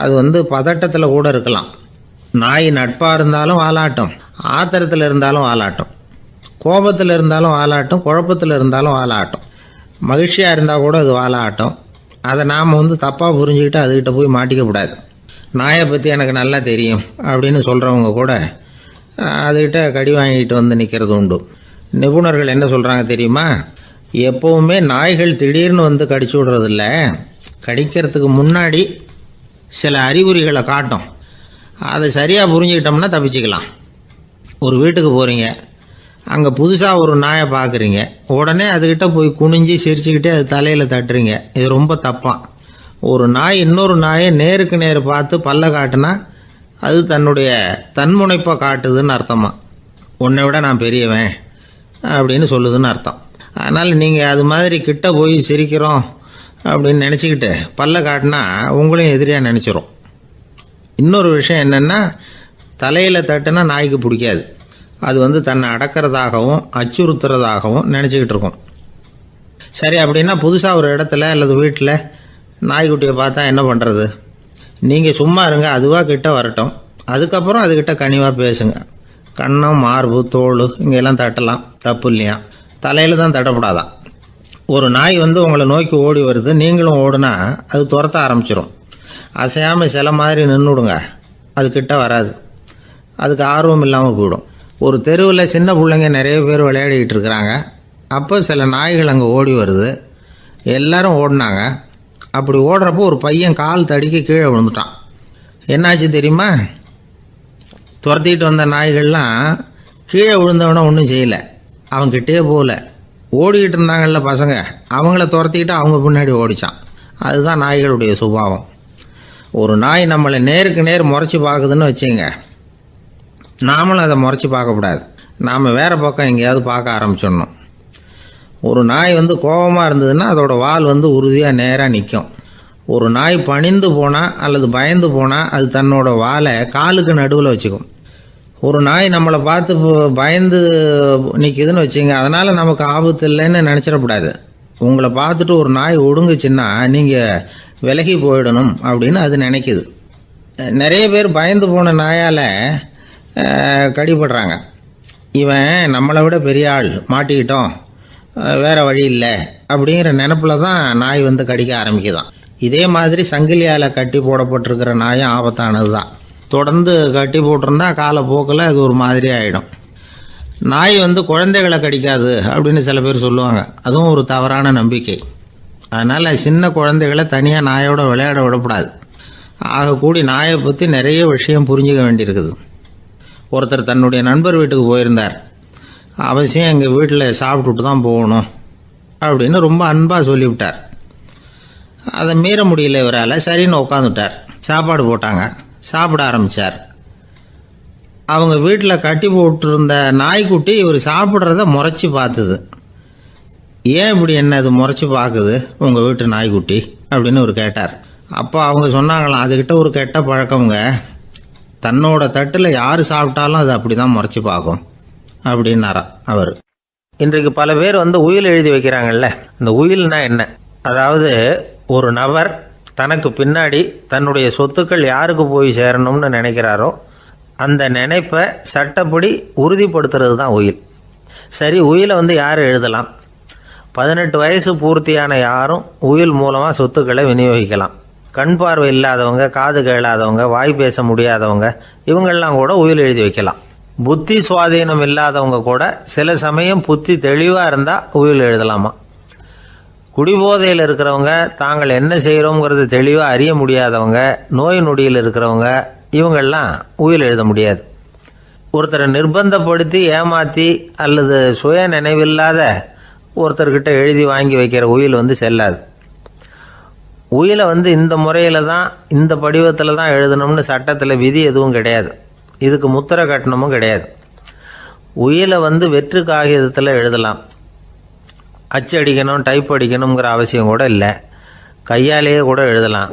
அது பதட்டத்தில் கூட இருக்கலாம். நாய் நட்பாக இருந்தாலும் வாலாட்டும், ஆத்திரத்தில் இருந்தாலும் வாலாட்டும், கோபத்தில் இருந்தாலும் வாலாட்டும், குழப்பத்தில் இருந்தாலும் வாலாட்டும், மகிழ்ச்சியாக இருந்தால் கூட அது வாலாட்டும். அதை நாம் தப்பாக புரிஞ்சுக்கிட்டு அதுகிட்ட போய் மாட்டிக்கக்கூடாது. நாயை பற்றி எனக்கு நல்லா தெரியும் அப்படின்னு சொல்கிறவங்க கூட அதுகிட்ட கடி வாங்கிட்டு நிற்கிறது உண்டு. நிபுணர்கள் என்ன சொல்கிறாங்க தெரியுமா? எப்போவுமே நாய்கள் திடீர்னு கடிச்சு விடுறதில்ல, கடிக்கிறதுக்கு முன்னாடி சில அறிகுறிகளை காட்டும். அதை சரியாக புரிஞ்சுக்கிட்டோம்னா தப்பிச்சுக்கலாம். ஒரு வீட்டுக்கு போகிறீங்க, அங்கே புதுசாக ஒரு நாயை பார்க்குறீங்க, உடனே அதுகிட்ட போய் குனிஞ்சு சிரிச்சுக்கிட்டே அது தலையில் தட்டுறீங்க. இது ரொம்ப தப்பான். ஒரு நாய் இன்னொரு நாயை நேருக்கு நேர் பார்த்து பல்ல காட்டுனா அது தன்னுடைய தன்முனைப்பை காட்டுதுன்னு அர்த்தமா. உன்னை விட நான் பெரியவன் அப்படின்னு சொல்லுதுன்னு அர்த்தம். அதனால் நீங்கள் அது மாதிரி கிட்ட போய் சிரிக்கிறோம் அப்படின்னு நினச்சிக்கிட்டு பல்ல காட்டினா உங்களையும் எதிரியாக நினச்சிரும். இன்னொரு விஷயம் என்னென்னா, தலையில் தட்டுனா நாய்க்கு பிடிக்காது. அது தன்னை அடக்கிறதாகவும் அச்சுறுத்துறதாகவும் நினச்சிக்கிட்டு இருக்கும். சரி, அப்படின்னா புதுசாக ஒரு இடத்துல அல்லது வீட்டில் நாய்க்குட்டியை பார்த்தா என்ன பண்ணுறது? நீங்கள் சும்மா இருங்க, அதுவாக கிட்ட வரட்டும், அதுக்கப்புறம் அதுக்கிட்ட கனிவாக பேசுங்க. கண்ணம், மார்பு, தோல் இங்கெல்லாம் தட்டலாம், தப்பு இல்லையா? தலையில் தான் தட்டப்படாதான். ஒரு நாய் உங்களை நோக்கி ஓடி வருது, நீங்களும் ஓடுனா அது துரத்த ஆரம்பிச்சிடும். அசையாமல் சில மாதிரி நின்றுடுங்க, அது கிட்ட வராது. அதுக்கு ஆர்வம் இல்லாமல் போயிடும். ஒரு தெருவில் சின்ன பிள்ளைங்க நிறைய பேர் விளையாடிக்கிட்டு இருக்கிறாங்க. அப்போ சில நாய்கள் அங்கே ஓடி வருது. எல்லாரும் ஓடினாங்க. அப்படி ஓடுறப்போ ஒரு பையன் கால் தடிக்க கீழே விழுந்துட்டான். என்னாச்சு தெரியுமா? துரத்திக்கிட்டு வந்த நாய்கள்லாம் கீழே விழுந்தவன ஒன்றும் செய்யலை, அவன்கிட்டே போகல. ஓடிக்கிட்டு இருந்தாங்கல்ல பசங்க, அவங்கள துரத்திக்கிட்டு அவங்க பின்னாடி ஓடிச்சான். அதுதான் நாய்களுடைய சுபாவம். ஒரு நாய் நம்மளை நேருக்கு நேர் முறைச்சி பார்க்குதுன்னு வச்சுங்க, நாமளும் அதை முறைச்சி பார்க்கக்கூடாது. நாம் வேறு பக்கம் எங்கேயாவது பார்க்க ஆரம்பிச்சிடணும். ஒரு நாய் கோபமாக இருந்ததுன்னா அதோட வால் உறுதியாக நேராக நிற்கும். ஒரு நாய் பணிந்து போனால் அல்லது பயந்து போனால் அது தன்னோட வாலை காலுக்கு நடுவில் வச்சுக்கும். ஒரு நாய் நம்மளை பார்த்து பயந்து நிற்கிதுன்னு வச்சுங்க, அதனால் நமக்கு ஆபத்து இல்லைன்னு நினச்சிடக்கூடாது. உங்களை பார்த்துட்டு ஒரு நாய் ஒடுங்குச்சுன்னா நீங்கள் விலகி போயிடணும் அப்படின்னு அது நினைக்குது. நிறைய பேர் பயந்து போன நாயால் கடிபடுறாங்க. இவன் நம்மளை விட பெரிய ஆள், மாட்டிக்கிட்டோம், வேறு வழி இல்லை அப்படிங்கிற நினப்பில் தான் நாய் கடிக்க ஆரம்பிக்குதான். இதே மாதிரி சங்கிலியால் கட்டி போடப்பட்டிருக்கிற நாயும் ஆபத்தானது தான். தொடர்ந்து கட்டி போட்டிருந்தா காலப்போக்கில் அது ஒரு மாதிரி ஆகிடும். நாய் குழந்தைகளை கடிக்காது அப்படின்னு சில பேர் சொல்லுவாங்க. அதுவும் ஒரு தவறான நம்பிக்கை. அதனால் சின்ன குழந்தைகளை தனியாக நாயோட விளையாட விடக்கூடாது. ஆகக்கூடி நாயை பற்றி நிறைய விஷயம் புரிஞ்சுக்க வேண்டியிருக்குது. ஒருத்தர் தன்னுடைய நண்பர் வீட்டுக்கு போயிருந்தார். அவசியம் எங்கள் வீட்டில் சாப்பிட்டுட்டு தான் போகணும் அப்படின்னு ரொம்ப அன்பாக சொல்லிவிட்டார். அதை மீற முடியல இவரால். சரின்னு உட்காந்துட்டார். சாப்பாடு போட்டாங்க, சாப்பிட ஆரம்பித்தார். அவங்க வீட்டில் கட்டி போட்டிருந்த நாய்க்குட்டி இவர் சாப்பிட்றத முறைச்சி பார்த்துது. ஏன் இப்படி என்ன அது முறைச்சி பார்க்குது உங்கள் வீட்டு நாய்க்குட்டி அப்படின்னு இவர் கேட்டார். அப்போ அவங்க சொன்னாங்களாம், அதுகிட்ட ஒரு கெட்ட பழக்கங்க, தன்னோட தட்டில் யார் சாப்பிட்டாலும் அது அப்படி தான் முறைச்சி பார்க்கும் அப்படின்னாரா அவர். இன்றைக்கு பல பேர் உயில் எழுதி வைக்கிறாங்கல்ல. இந்த உயில்னா என்ன? அதாவது ஒரு நபர் தனக்கு பின்னாடி தன்னுடைய சொத்துக்கள் யாருக்கு போய் சேரணும்னு நினைக்கிறாரோ அந்த நினைப்பை சட்டப்படி உறுதிப்படுத்துறது தான் உயில். சரி, உயிலை யார் எழுதலாம்? 18 வயசு பூர்த்தியான யாரும் உயில் மூலமாக சொத்துக்களை விநியோகிக்கலாம். கண் பார்வை இல்லாதவங்க, காது கேளாதவங்க, வாய் பேச முடியாதவங்க, இவங்கெல்லாம் கூட உயில் எழுதி வைக்கலாம். புத்தி சுவாதீனம் இல்லாதவங்க கூட சில சமயம் புத்தி தெளிவாக இருந்தால் உயில் எழுதலாமா. குடிபோதையில் இருக்கிறவங்க, தாங்கள் என்ன செய்கிறோங்கிறது தெளிவாக அறிய முடியாதவங்க, நோய் நொடியில் இருக்கிறவங்க, இவங்கெல்லாம் உயில் எழுத முடியாது. ஒருத்தரை நிர்பந்தப்படுத்தி ஏமாற்றி அல்லது சுய நினைவில்லாத ஒருத்தர்கிட்ட எழுதி வாங்கி வைக்கிற உயில் செல்லாது. உயிலை இந்த முறையில் தான், இந்த படிவத்தில் தான் எழுதணும்னு சட்டத்தில் விதி எதுவும் கிடையாது. இதுக்கு முத்திரை கட்டணமும் கிடையாது. உயிலை வெற்று காகிதத்தில் எழுதலாம். அச்சடிக்கணும், டைப் அடிக்கணுங்கிற அவசியம் கூட இல்லை. கையாலேயே கூட எழுதலாம்.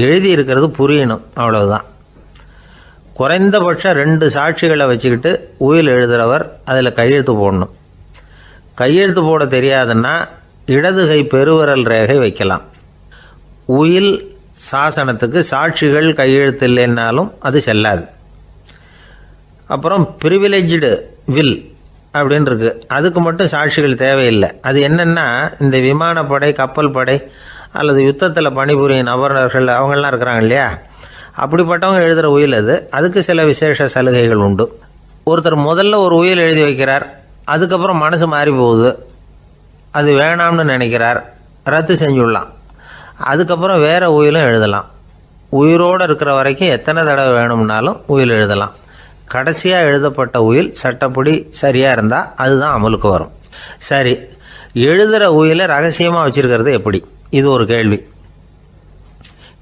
எழுதி இருக்கிறது புரியணும், அவ்வளவுதான். குறைந்தபட்சம் 2 சாட்சிகளை வச்சுக்கிட்டு உயில் எழுதுகிறவர் அதில் கையெழுத்து போடணும். கையெழுத்து போட தெரியாதுன்னா இடது கை பெருவிரல் ரேகை வைக்கலாம். உயில் சாசனத்துக்கு சாட்சிகள் கையெழுத்து இல்லைன்னாலும் அது செல்லாது. அப்புறம் ப்ரிவிலேஜ்டு வில் அப்படின்னு இருக்கு, அதுக்கு மட்டும் சாட்சிகள் தேவையில்லை. அது என்னென்னா, இந்த விமானப்படை, கப்பல் படை அல்லது யுத்தத்தில் பணிபுரியும் நபர்கள் அவங்கெல்லாம் இருக்கிறாங்க இல்லையா, அப்படிப்பட்டவங்க எழுதுகிற உயில் அது. அதுக்கு சில விசேஷ சலுகைகள் உண்டு. ஒருத்தர் முதல்ல ஒரு உயில் எழுதி வைக்கிறார், அதுக்கப்புறம் மனசு மாறி போகுது, அது வேணாம்னு நினைக்கிறார், ரத்து செஞ்சுடலாம். அதுக்கப்புறம் வேறு உயிலும் எழுதலாம். உயிரோடு இருக்கிற வரைக்கும் எத்தனை தடவை வேணும்னாலும் உயில் எழுதலாம். கடைசியாக எழுதப்பட்ட உயில் சட்டப்படி சரியாக இருந்தால் அதுதான் அமலுக்கு வரும். சரி, எழுதுகிற உயிலை ரகசியமாக வச்சுருக்கிறது எப்படி? இது ஒரு கேள்வி.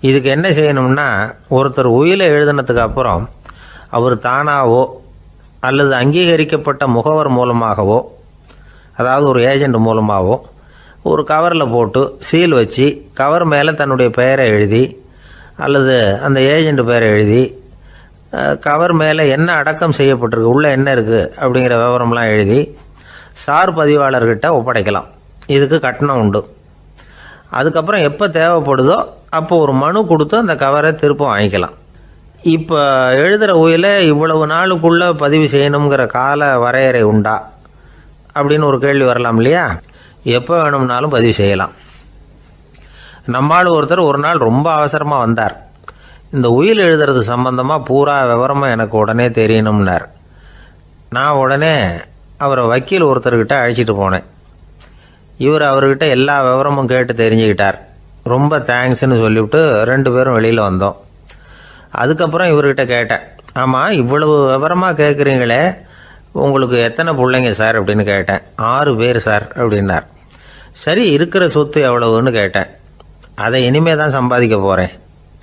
இதுக்கு என்ன செய்யணும்னா, ஒருத்தர் உயிலை எழுதினதுக்கு அப்புறம் அவர் தானாவோ அல்லது அங்கீகரிக்கப்பட்ட முகவர் மூலமாகவோ, அதாவது ஒரு ஏஜெண்ட் மூலமாகவோ, ஒரு கவரில் போட்டு சீல் வச்சு கவர் மேலே தன்னுடைய பெயரை எழுதி அல்லது அந்த ஏஜெண்ட் பெயரை எழுதி கவர் மேலே என்ன அடக்கம் செய்யப்பட்டிருக்கு, உள்ளே என்ன இருக்குது அப்படிங்கிற விவரம்லாம் எழுதி சார் பதிவாளர்கிட்ட ஒப்படைக்கலாம். இதுக்கு கட்டணம் உண்டு. அதுக்கப்புறம் எப்போ தேவைப்படுதோ அப்போ ஒரு மனு கொடுத்து அந்த கவரை திரும்ப வாங்கிக்கலாம். இப்போ எழுதுகிற உயிலை இவ்வளவு நாளுக்குள்ளே பதிவு செய்யணுங்கிற கால வரையறை உண்டா அப்படின்னு ஒரு கேள்வி வரலாம் இல்லையா? எப்போ வேணும்னாலும் பதிவு செய்யலாம். நம்மால் ஒருத்தர் ஒரு நாள் ரொம்ப அவசரமாக வந்தார். இந்த உயில் எழுதுறது சம்பந்தமாக பூரா விவரமாக எனக்கு உடனே தெரியணும்னார். நான் உடனே அவரை வக்கீல் ஒருத்தர்கிட்ட அழைச்சிட்டு போனேன். இவர் அவர்கிட்ட எல்லா விவரமும் கேட்டு தெரிஞ்சுக்கிட்டார். ரொம்ப தேங்க்ஸ்ன்னு சொல்லிவிட்டு 2 பேரும் வெளியில் வந்தோம். அதுக்கப்புறம் இவர்கிட்ட கேட்டேன், ஆமாம் இவ்வளவு விவரமாக கேட்குறீங்களே, உங்களுக்கு எத்தனை பிள்ளைங்க சார் அப்படின்னு கேட்டேன். 6 பேர் சார் அப்படின்னார். சரி, இருக்கிற சொத்து எவ்வளவுன்னு கேட்டேன். அதை இனிமே தான் சம்பாதிக்க போகிறேன்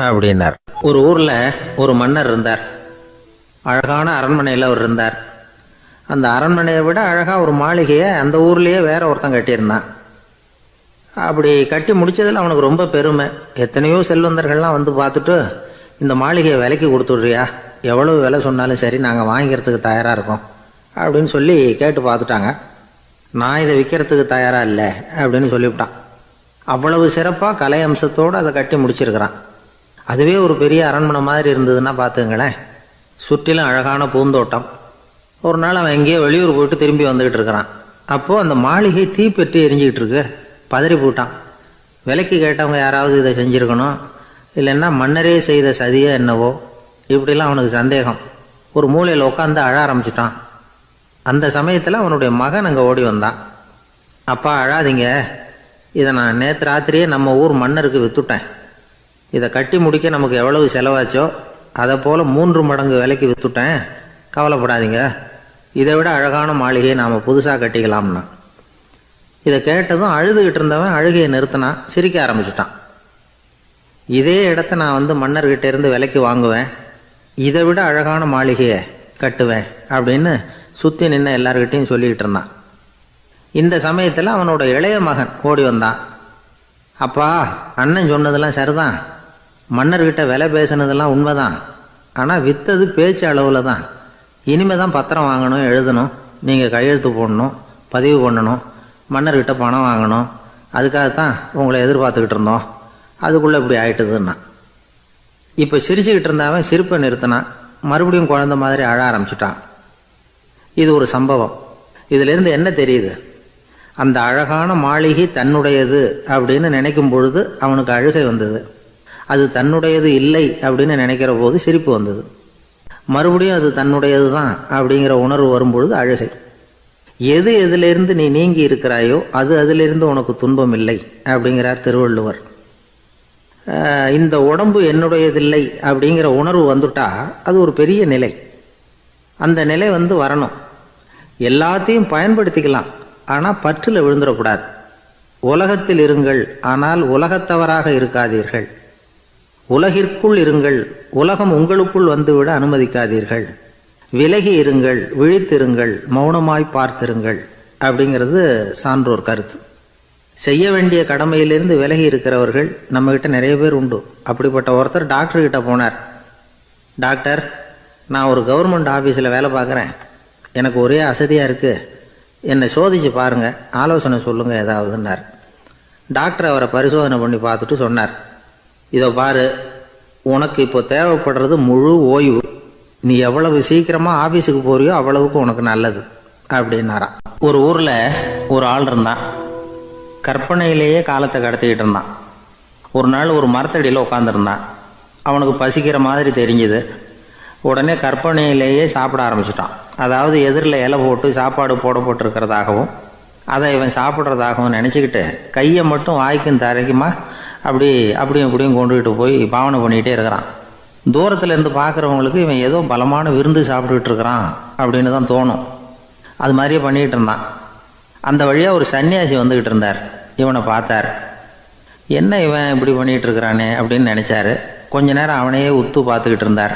அப்படின்னார். ஒரு ஊரில் ஒரு மன்னர் இருந்தார். அழகான அரண்மனையில் அவர் இருந்தார். அந்த அரண்மனையை விட அழகாக ஒரு மாளிகையை அந்த ஊர்லேயே வேற ஒருத்தன் கட்டியிருந்தான். அப்படி கட்டி முடித்ததில் அவனுக்கு ரொம்ப பெருமை. எத்தனையோ செல்வந்தர்கள்லாம் வந்து பார்த்துட்டு, இந்த மாளிகையை விலைக்கு கொடுத்துட்றியா, எவ்வளவு விலை சொன்னாலும் சரி நாங்கள் வாங்கிக்கிறதுக்கு தயாராக இருக்கோம் அப்படின்னு சொல்லி கேட்டு பார்த்துட்டாங்க. நான் இதை விற்கிறதுக்கு தயாராக இல்லை அப்படின்னு சொல்லிவிட்டான். அவ்வளவு சிறப்பாக கலை அம்சத்தோடு அதை கட்டி முடிச்சிருக்கிறான். அதுவே ஒரு பெரிய அரண்மனை மாதிரி இருந்ததுன்னா பார்த்துங்களேன். சுற்றிலும் அழகான பூந்தோட்டம். ஒரு நாள் அவன் எங்கேயோ வெளியூர் போயிட்டு திரும்பி வந்துக்கிட்டு இருக்கிறான். அப்போது அந்த மாளிகை தீப்பெட்டி எரிஞ்சிக்கிட்டு இருக்கு. பதறி போட்டான். விலைக்கு கேட்டவங்க யாராவது இதை செஞ்சுருக்கணும், இல்லைன்னா மன்னரே செய்த சதியோ என்னவோ, இப்படிலாம் அவனுக்கு சந்தேகம். ஒரு மூலையில் உட்காந்து அழ ஆரம்பிச்சிட்டான். அந்த சமயத்தில் அவனுடைய மகன் அங்கே ஓடி வந்தான். அப்பா அழாதீங்க, இதை நான் நேற்று ராத்திரியே நம்ம ஊர் மன்னருக்கு விற்றுட்டேன். இதை கட்டி முடிக்க நமக்கு எவ்வளவு செலவாச்சோ அதை போல் 3 மடங்கு விலைக்கு விற்றுட்டேன். கவலைப்படாதீங்க, இதை விட அழகான மாளிகையை நாம் புதுசாக கட்டிக்கலாம்னா. இதை கேட்டதும் அழுதுகிட்டு இருந்தவன் அழுகையை நிறுத்தினான். சிரிக்க ஆரம்பிச்சிட்டான். இதே இடத்த நான் மன்னர்கிட்ட இருந்து விலைக்கு வாங்குவேன், இதை விட அழகான மாளிகையை கட்டுவேன் அப்படின்னு சுற்றி நின்று எல்லார்கிட்டையும் சொல்லிக்கிட்டு இருந்தான். இந்த சமயத்தில் அவனோட இளைய மகன் ஓடி வந்தான். அப்பா, அண்ணன் சொன்னதெல்லாம் சரிதான், மன்னர்கிட்ட விலை பேசினதெல்லாம் உண்மைதான், ஆனால் விற்றது பேச்சு அளவில் தான். இனிமே தான் பத்திரம் வாங்கணும், எழுதணும், நீங்கள் கையெழுத்து போடணும், பதிவு பண்ணணும், மன்னர்கிட்ட பணம் வாங்கணும். அதுக்காகத்தான் உங்களை எதிர்பார்த்துக்கிட்டு இருந்தோம். அதுக்குள்ளே இப்படி ஆயிட்டுதுன்னா. இப்போ சிரிச்சுக்கிட்டு இருந்தாவன் சிரிப்பை நிறுத்தினான். மறுபடியும் குழந்தை மாதிரி அழ ஆரம்பிச்சுட்டான். இது ஒரு சம்பவம். இதிலிருந்து என்ன தெரியுது? அந்த அழகான மாளிகை தன்னுடையது அப்படின்னு நினைக்கும் பொழுது அவனுக்கு அழுகை வந்தது. அது தன்னுடையது இல்லை அப்படின்னு நினைக்கிற போது சிரிப்பு வந்தது. மறுபடியும் அது தன்னுடையது தான் அப்படிங்கிற உணர்வு வரும்பொழுது அழுகை. எது எதிலிருந்து நீ நீங்கி இருக்கிறாயோ அது அதிலிருந்து உனக்கு துன்பம் இல்லை அப்படிங்கிறார் திருவள்ளுவர். இந்த உடம்பு என்னுடையதில்லை அப்படிங்கிற உணர்வு வந்துட்டா அது ஒரு பெரிய நிலை. அந்த நிலை வரணும். எல்லாத்தையும் பயன்படுத்திக்கலாம், ஆனால் பற்றில் விழுந்துடக்கூடாது. உலகத்தில் இருங்கள், ஆனால் உலகத்தவராக இருக்காதீர்கள். உலகிற்குள் இருங்கள், உலகம் உங்களுக்குள் வந்துவிட அனுமதிக்காதீர்கள். விலகி இருங்கள், விழித்திருங்கள், மௌனமாய் பார்த்திருங்கள் அப்படிங்கிறது சான்றோர் கருத்து. செய்ய வேண்டிய கடமையிலிருந்து விலகி இருக்கிறவர்கள் நம்மகிட்ட நிறைய பேர் உண்டு. அப்படிப்பட்ட ஒருத்தர் டாக்டர்கிட்ட போனார். டாக்டர், நான் ஒரு கவர்மெண்ட் ஆஃபீஸில் வேலை பார்க்குறேன், எனக்கு ஒரே அசதியாக இருக்குது, என்னை சோதிச்சு பாருங்கள், ஆலோசனை சொல்லுங்கள் ஏதாவதுன்னார். டாக்டர் அவரை பரிசோதனை பண்ணி பார்த்துட்டு சொன்னார், இதோ பாரு, உனக்கு இப்போ தேவைப்படுறது முழு ஓய்வு. நீ எவ்வளவு சீக்கிரமாக ஆஃபீஸுக்கு போறியோ அவ்வளவுக்கு உனக்கு நல்லது அப்படின்னாராம். ஒரு ஊரில் ஒரு ஆள் இருந்தான். கற்பனையிலேயே காலத்தை கடத்திக்கிட்டு இருந்தான். ஒரு நாள் ஒரு மரத்தடியில் உட்காந்துருந்தான். அவனுக்கு பசிக்கிற மாதிரி தெரிஞ்சுது. உடனே கற்பனையிலேயே சாப்பிட ஆரம்பிச்சிட்டான். அதாவது எதிரில் இலை போட்டு சாப்பாடு போடப்பட்டிருக்கிறதாகவும் அதை இவன் சாப்பிட்றதாகவும் நினச்சிக்கிட்டு கையை மட்டும் வாய்க்கும் தரைக்குமா அப்படியும் இப்படியும் கொண்டுகிட்டு போய் பாவனை பண்ணிகிட்டே இருக்கிறான். தூரத்தில் இருந்து பார்க்குறவங்களுக்கு இவன் ஏதோ பலமான விருந்து சாப்பிட்டுக்கிட்டு இருக்கிறான் அப்படின்னு தான் தோணும். அது மாதிரியே பண்ணிக்கிட்டு இருந்தான். அந்த வழியாக ஒரு சன்னியாசி வந்துக்கிட்டு இருந்தார். இவனை பார்த்தார். என்ன இவன் இப்படி பண்ணிகிட்டு இருக்கிறானே அப்படின்னு நினச்சாரு. கொஞ்ச நேரம் அவனையே உத்து பார்த்துக்கிட்டு இருந்தார்.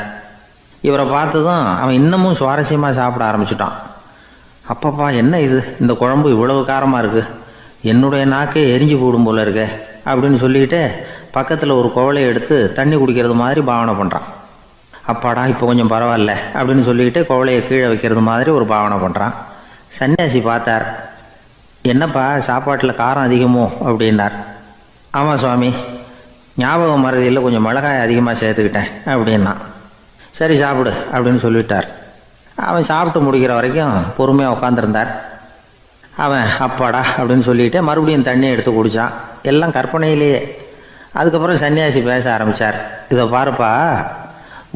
இவரை பார்த்ததும் அவன் இன்னமும் சுவாரஸ்யமாக சாப்பிட ஆரம்பிச்சிட்டான். அப்பப்பா, என்ன இது, இந்த குழம்பு இவ்வளவு காரமாக இருக்குது, என்னுடைய நாக்கே எரிஞ்சு போடும் போல இருக்க அப்படின்னு சொல்லிட்டு பக்கத்தில் ஒரு குவளையை எடுத்து தண்ணி குடிக்கிறது மாதிரி பாவனை பண்ணுறான். அப்பாடா, இப்போ கொஞ்சம் பரவாயில்ல அப்படின்னு சொல்லிட்டு குவளையை கீழே வைக்கிறது மாதிரி ஒரு பாவனை பண்ணுறான். சன்னியாசி பார்த்தார். என்னப்பா, சாப்பாட்டில் காரம் அதிகமோ அப்படின்னார். ஆமாம் சுவாமி, ஞாபகம் மறதியில் கொஞ்சம் மிளகாய் அதிகமாக சேர்த்துக்கிட்டேன் அப்படின்னா. சரி சாப்பிடு அப்படின்னு சொல்லிட்டார். அவன் சாப்பிட்டு முடிக்கிற வரைக்கும் பொறுமையாக உட்காந்துருந்தார். அவன் அப்பாடா அப்படின்னு சொல்லிட்டு மறுபடியும் தண்ணியை எடுத்து குடித்தான். எல்லாம் கற்பனையிலேயே. அதுக்கப்புறம் சன்னியாசி பேச ஆரம்பித்தார். இதை பாருப்பா,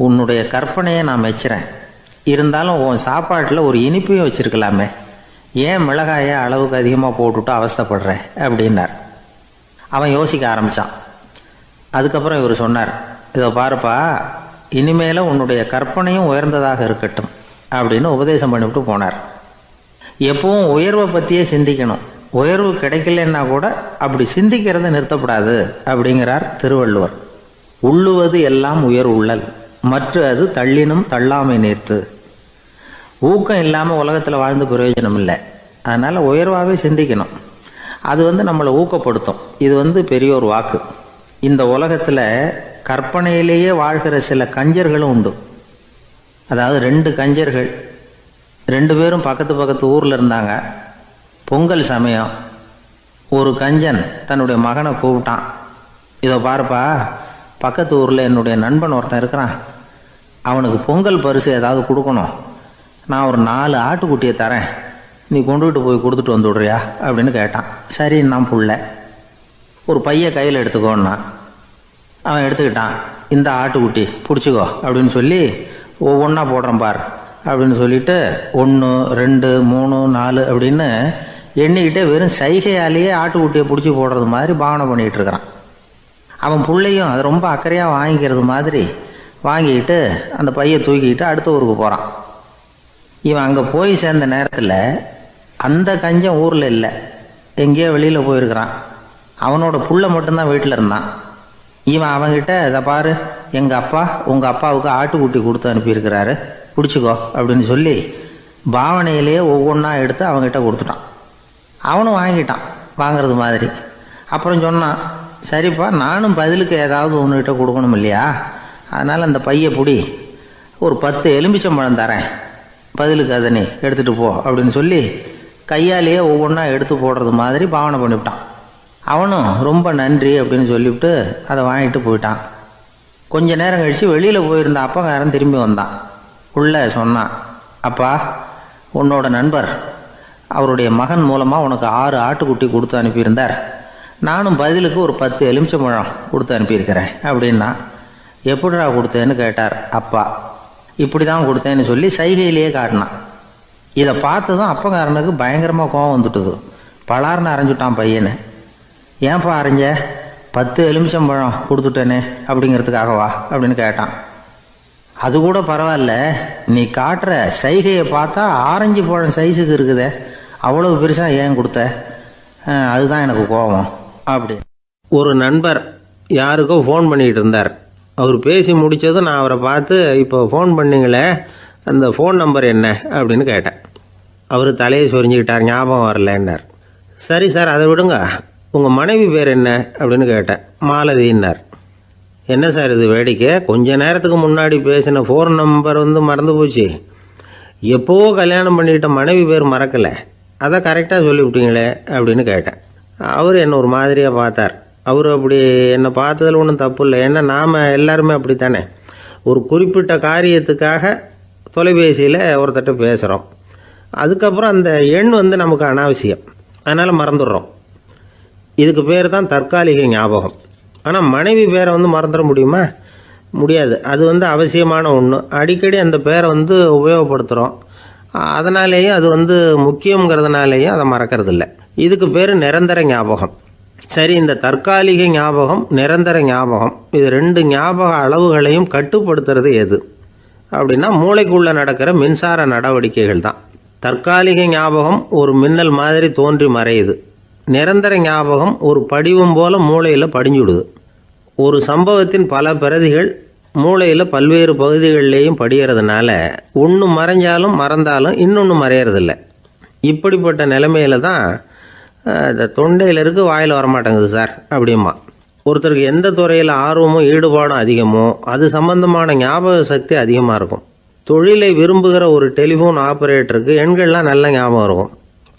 உன்னுடைய கற்பனையை நான் மெச்சுறேன், இருந்தாலும் உன் சாப்பாட்டில் ஒரு இனிப்பையும் வச்சுருக்கலாமே, ஏன் மிளகாயை அளவுக்கு அதிகமாக போட்டுவிட்டு அவஸ்தைப்படுறேன் அப்படின்னார். அவன் யோசிக்க ஆரம்பித்தான். அதுக்கப்புறம் இவர் சொன்னார், இதை பாருப்பா, இனிமேல உன்னுடைய கற்பனையும் உயர்ந்ததாக இருக்கட்டும் அப்படின்னு உபதேசம் பண்ணிவிட்டு போனார். எப்பவும் உயர்வை பற்றியே சிந்திக்கணும். உயர்வு கிடைக்கலன்னா கூட அப்படி சிந்திக்கிறத நிறுத்தப்படாது அப்படிங்கிறார் திருவள்ளுவர். உள்ளுவது எல்லாம் உயர் உள்ளல், மற்ற அது தள்ளினும் தள்ளாமை நேர்த்து. ஊக்கம் இல்லாமல் உலகத்தில் வாழ்ந்து பிரயோஜனம் இல்லை. அதனால் உயர்வாகவே சிந்திக்கணும். அது நம்மளை ஊக்கப்படுத்தும். இது பெரியோர் வாக்கு. இந்த உலகத்தில் கற்பனையிலேயே வாழ்கிற சில கஞ்சர்களும் உண்டு. அதாவது 2 கஞ்சர்கள், 2 பேரும் பக்கத்து ஊரில் இருந்தாங்க. பொங்கல் சமயம் ஒரு கஞ்சன் தன்னுடைய மகனை கூப்பிட்டான். இதை பாருப்பா, பக்கத்து ஊரில் என்னுடைய நண்பன் ஒருத்தன் இருக்கிறான், அவனுக்கு பொங்கல் பரிசு ஏதாவது கொடுக்கணும், நான் ஒரு 4 ஆட்டுக்குட்டியை தரேன், நீ கொண்டுகிட்டு போய் கொடுத்துட்டு வந்துவிடுறியா அப்படின்னு கேட்டான். சரி, நான் புள்ள ஒரு பைய கையில் எடுத்துக்கோன்னா. அவன் எடுத்துக்கிட்டான். இந்த ஆட்டுக்குட்டி பிடிச்சிக்கோ அப்படின்னு சொல்லி ஒவ்வொன்றா போடுறேன் பார் அப்படின்னு சொல்லிட்டு 1 2 3 4 அப்படின்னு எண்ணிக்கிட்டே வெறும் சைகையாலேயே ஆட்டுக்குட்டியை பிடிச்சி போடுறது மாதிரி பாவனை பண்ணிகிட்டு இருக்கிறான். அவன் பிள்ளையும் அதை ரொம்ப அக்கறையாக வாங்கிக்கிறது மாதிரி வாங்கிக்கிட்டு அந்த பையை தூக்கிக்கிட்டு அடுத்த ஊருக்கு போகிறான். இவன் அங்கே போய் சேர்ந்த நேரத்தில் அந்த கஞ்சன் ஊரில் இல்லை, எங்கேயோ வெளியில் போயிருக்கிறான். அவனோட புள்ள மட்டும்தான் வீட்டில் இருந்தான். இவன் அவன்கிட்ட, இதை பாரு, எங்கள் அப்பா உங்கள் அப்பாவுக்கு ஆட்டுக்குட்டி கொடுத்து அனுப்பியிருக்கிறாரு, பிடிச்சிக்கோ அப்படின்னு சொல்லி பாவனையிலேயே ஒவ்வொன்றா எடுத்து அவங்ககிட்ட கொடுத்துட்டான். அவனும் வாங்கிட்டான் வாங்கிறது மாதிரி. அப்புறம் சொன்னான், சரிப்பா, நானும் பதிலுக்கு ஏதாவது ஒன்றுகிட்ட கொடுக்கணும் இல்லையா, அதனால் அந்த பைய பிடி, ஒரு 10 எலுமிச்சம்பழம் தரேன், பதிலுக்கு அதை நீ எடுத்துகிட்டு போ அப்படின்னு சொல்லி கையாலேயே ஒவ்வொன்றா எடுத்து போடுறது மாதிரி பாவனை பண்ணிவிட்டான். அவனும் ரொம்ப நன்றி அப்படின்னு சொல்லிவிட்டு அதை வாங்கிட்டு போயிட்டான். கொஞ்ச நேரம் கழித்து வெளியில் போயிருந்த அப்பங்காரன் திரும்பி வந்தான். உள்ளே சொன்னான், அப்பா, உன்னோட நண்பர் அவருடைய மகன் மூலமாக உனக்கு 6 ஆட்டுக்குட்டி கொடுத்து அனுப்பியிருந்தார், நானும் பதிலுக்கு ஒரு 10 எலுமிச்சம்பழம் கொடுத்து அனுப்பியிருக்கிறேன் அப்படின்னா. எப்படிடா கொடுத்தேன்னு கேட்டார் அப்பா. இப்படி தான் கொடுத்தேன்னு சொல்லி சைகையிலேயே காட்டினான். இதை பார்த்து தான் அப்பங்காரனுக்கு பயங்கரமாக கோபம் வந்துட்டுது. பலார்னு அரைஞ்சுட்டான் பையனை. ஏன்ப்பா அரைஞ்ச? 10 எலுமிச்சம்பழம் கொடுத்துட்டேனே அப்படிங்கிறதுக்காகவா அப்படின்னு கேட்டான். அது கூட பரவாயில்ல, நீ காட்டுற சைகையை பார்த்தா ஆரஞ்சு பழம் சைஸுக்கு இருக்குதே, அவ்வளவு பெருசாக ஏன் கொடுத்த? அதுதான் எனக்கு கோபம் அப்படி. ஒரு நண்பர் யாருக்கோ ஃபோன் பண்ணிகிட்டு இருந்தார். அவர் பேசி முடித்ததும் நான் அவரை பார்த்து, இப்போ ஃபோன் பண்ணிங்களே, அந்த ஃபோன் நம்பர் என்ன அப்படின்னு கேட்டேன். அவர் தலையை சொரிஞ்சுக்கிட்டார், ஞாபகம் வரலன்னார். சரி சார், அதை விடுங்க, உங்கள் மனைவி பேர் என்ன அப்படின்னு கேட்டேன். மாலதின்னார். என்ன சார் இது வேடிக்கை, கொஞ்ச நேரத்துக்கு முன்னாடி பேசின ஃபோன் நம்பர் மறந்து போச்சு, எப்போவோ கல்யாணம் பண்ணிக்கிட்ட மனைவி பேர் மறக்கலை, அதை கரெக்டாக சொல்லிவிட்டீங்களே அப்படின்னு கேட்டேன். அவர் என்ன ஒரு மாதிரியாக பார்த்தார். அவர் அப்படி என்னை பார்த்ததில் ஒன்றும் தப்பு இல்லை, ஏன்னா நாம் எல்லாருமே அப்படித்தானே, ஒரு குறிப்பிட்ட காரியத்துக்காக தொலைபேசியில் ஒருத்தட்ட பேசுகிறோம், அதுக்கப்புறம் அந்த எண் நமக்கு அனாவசியம், அதனால் மறந்துடுறோம். இதுக்கு பேர் தான் தற்காலிக ஞாபகம். ஆனால் மனைவி பேரை மறந்துட முடியுமா? முடியாது. அது அவசியமான ஒன்று. அடிக்கடி அந்த பேரை உபயோகப்படுத்துகிறோம், அதனாலேயும் அது முக்கியங்கிறதுனாலேயும் அதை மறக்கறதில்ல. இதுக்கு பேர் நிரந்தர ஞாபகம். சரி, இந்த தற்காலிக ஞாபகம், நிரந்தர ஞாபகம், இது 2 ஞாபக அளவுகளையும் கட்டுப்படுத்துறது எது அப்படின்னா மூளைக்குள்ளே நடக்கிற மின்சார நடவடிக்கைகள் தான். தற்காலிக ஞாபகம் ஒரு மின்னல் மாதிரி தோன்றி மறையுது. நிரந்தர ஞாபகம் ஒரு படிவம் போல மூளையில் படிஞ்சுடுது. ஒரு சம்பவத்தின் பல பிரதிகள் மூளையில் பல்வேறு பகுதிகளிலேயும் படிகிறதுனால ஒன்று மறைஞ்சாலும் மறந்தாலும் இன்னொன்று மறையறதில்லை. இப்படிப்பட்ட நிலைமையில தான் இந்த தொண்டையில் இருக்கு, வாயில் வரமாட்டேங்குது சார் அப்படிமா. ஒருத்தருக்கு எந்த துறையில் ஆர்வமும் ஈடுபாடும் அதிகமோ அது சம்பந்தமான ஞாபக சக்தி அதிகமாக இருக்கும். தொழிலை விரும்புகிற ஒரு டெலிஃபோன் ஆப்ரேட்டருக்கு எண்கள்லாம் நல்ல ஞாபகம் இருக்கும்.